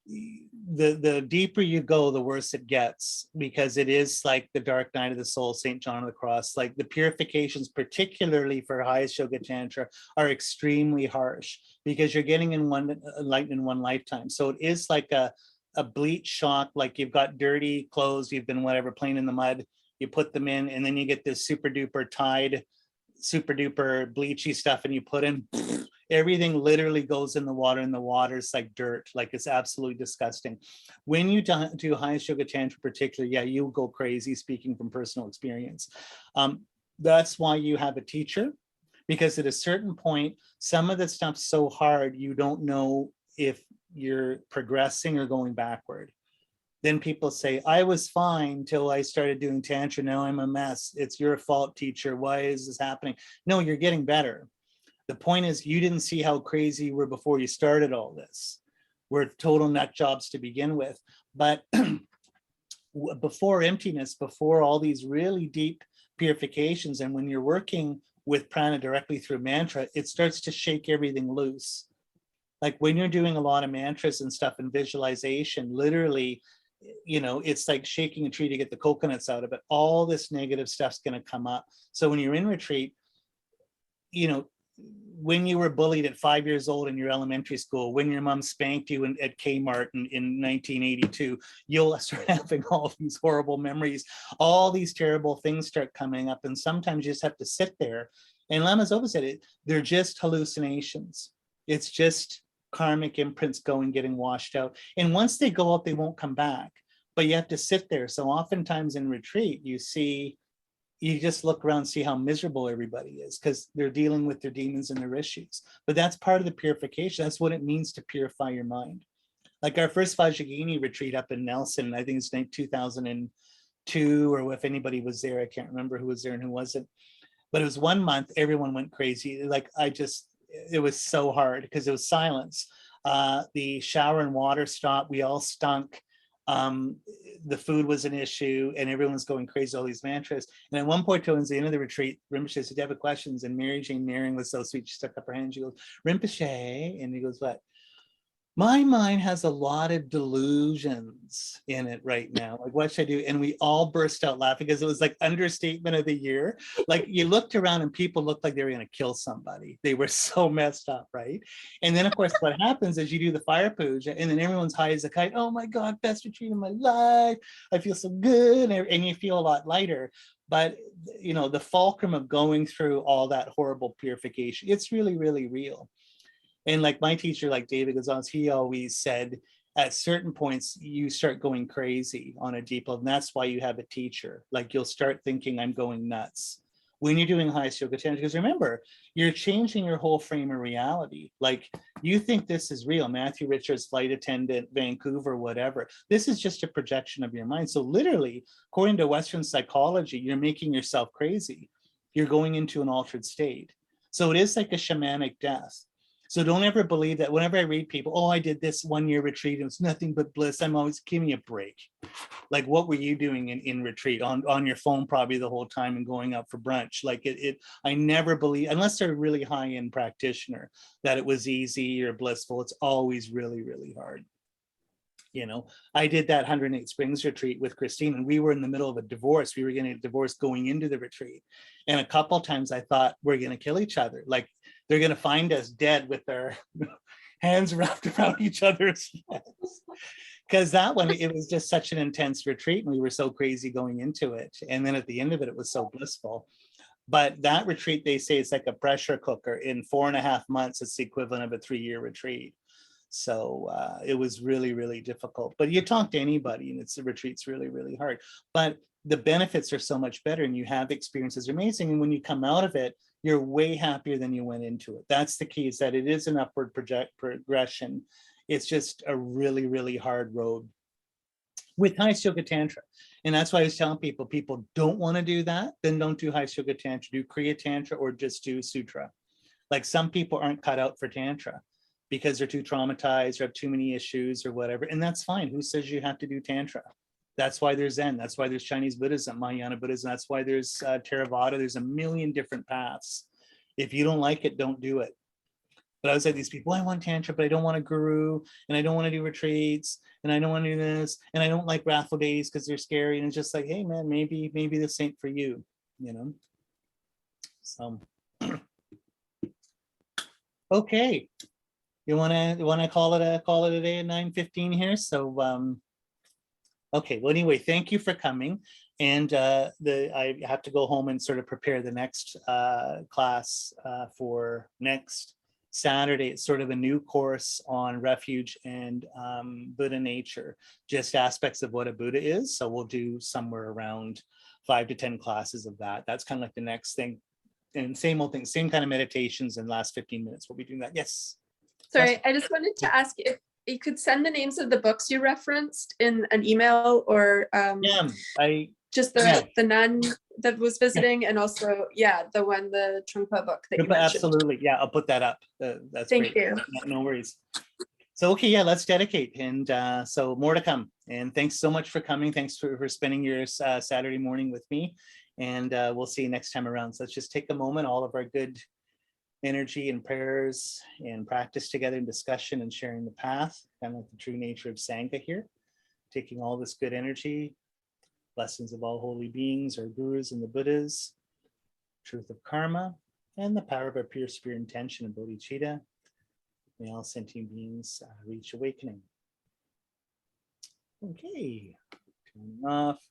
the deeper you go, the worse it gets, because it is like the dark night of the soul, St. John of the Cross. Like the purifications, particularly for highest yoga tantra, are extremely harsh, because you're getting enlightened in one lifetime. So it is like a bleach shock. Like you've got dirty clothes, you've been whatever playing in the mud, you put them in, and then you get this super duper Tide, super duper bleachy stuff, and you put in, everything literally goes in the water, and the water is like dirt. Like it's absolutely disgusting. When you do highest yoga tantra particularly, yeah, you go crazy, speaking from personal experience. That's why you have a teacher, because at a certain point, some of the stuff's so hard, you don't know if you're progressing or going backward. Then people say, I was fine till I started doing tantra, now I'm a mess. It's your fault, teacher. Why is this happening? No, you're getting better. The point is, you didn't see how crazy you were before you started all this. We're total nut jobs to begin with. But before emptiness, before all these really deep purifications, and when you're working with prana directly through mantra, it starts to shake everything loose. Like when you're doing a lot of mantras and stuff and visualization, literally, you know, it's like shaking a tree to get the coconuts out of it. All this negative stuff's going to come up. So when you're in retreat, you know, when you were bullied at 5 years old in your elementary school, when your mom spanked you at Kmart in 1982, you'll start having all these horrible memories. All these terrible things start coming up, and sometimes you just have to sit there. And Lama Zopa said it, they're just hallucinations. It's just karmic imprints going, getting washed out. And once they go out, they won't come back. But you have to sit there. So oftentimes in retreat, you just look around and see how miserable everybody is, because they're dealing with their demons and their issues. But that's part of the purification. That's what it means to purify your mind. Like our first Vajrayana retreat up in Nelson, I think it's 2002, or if anybody was there, I can't remember who was there and who wasn't. But it was 1 month, everyone went crazy. Like it was so hard because it was silence. The shower and water stopped. We all stunk. The food was an issue, and everyone's going crazy, all these mantras. And at one point towards the end of the retreat, Rinpoche said, "Do you have questions?" And Mary Jane Naring was so sweet. She stuck up her hand. She goes, "Rinpoche," and he goes, "What?" "My mind has a lot of delusions in it right now. Like, what should I do?" And we all burst out laughing, because it was like understatement of the year. Like you looked around and people looked like they were going to kill somebody. They were so messed up, right? And then of course what happens is you do the fire puja, and then everyone's high as a kite. "Oh my God, best retreat of my life. I feel so good." And you feel a lot lighter. But you know, the fulcrum of going through all that horrible purification, it's really, really real. And like my teacher, like David Gonzalez, he always said, at certain points, you start going crazy on a deep level. And that's why you have a teacher. Like you'll start thinking, I'm going nuts when you're doing highest yoga tantra. Because remember, you're changing your whole frame of reality. Like you think this is real. Matthew Richards, flight attendant, Vancouver, whatever. This is just a projection of your mind. So literally, according to Western psychology, you're making yourself crazy. You're going into an altered state. So it is like a shamanic death. So don't ever believe that. Whenever I read people, "Oh, I did this 1 year retreat, it was nothing but bliss," I'm always, give me a break. Like, what were you doing in retreat? On your phone probably the whole time and going out for brunch. Like I never believe, unless they're a really high-end practitioner, that it was easy or blissful. It's always really, really hard. You know, I did that 108 Springs retreat with Christine, and we were in the middle of a divorce. We were getting a divorce going into the retreat. And a couple times I thought, we're going to kill each other. Like they're going to find us dead with their hands wrapped around each other's heads. because that one, it was just such an intense retreat and we were so crazy going into it. And then at the end of it, it was so blissful. But that retreat, they say it's like a pressure cooker. In 4.5 months, it's the equivalent of a 3-year retreat. So it was really, really difficult. But you talk to anybody and the retreat's really, really hard. But the benefits are so much better and you have experiences amazing. And when you come out of it, you're way happier than you went into it. That's the key, is that it is an upward progression. It's just a really, really hard road with Hatha Yoga Tantra. And that's why I was telling people don't want to do that, then don't do Hatha Yoga Tantra, do Kriya Tantra or just do Sutra. Like some people aren't cut out for Tantra because they're too traumatized or have too many issues or whatever. And that's fine. Who says you have to do Tantra? That's why there's Zen. That's why there's Chinese Buddhism, Mahayana Buddhism. That's why there's Theravada. There's a million different paths. If you don't like it, don't do it. But I was like, these people, I want Tantra, but I don't want a guru, and I don't want to do retreats, and I don't want to do this, and I don't like raffle days because they're scary. And it's just like, hey man, maybe this ain't for you, you know? So, okay. You wanna call it a day at 9:15 here? So okay, well anyway, thank you for coming. And I have to go home and sort of prepare the next class for next Saturday. It's sort of a new course on refuge and Buddha nature, just aspects of what a Buddha is. So we'll do somewhere around 5 to 10 classes of that. That's kind of like the next thing. And same old thing, same kind of meditations in the last 15 minutes. We'll be doing that. Yes. Sorry, I just wanted to ask if you could send the names of the books you referenced in an email, or just the nun that was visiting, and also the Trungpa book that you mentioned. Absolutely, yeah, I'll put that up. That's Thank great. you. No worries. So okay, yeah, let's dedicate, and so more to come. And thanks so much for coming. Thanks for spending your Saturday morning with me, and we'll see you next time around. So let's just take a moment, all of our good energy and prayers and practice together in discussion and sharing the path, kind of like the true nature of Sangha here, taking all this good energy, lessons of all holy beings, our gurus and the Buddhas, truth of karma, and the power of our pure spirit intention of bodhicitta. May all sentient beings reach awakening. Okay, turning off.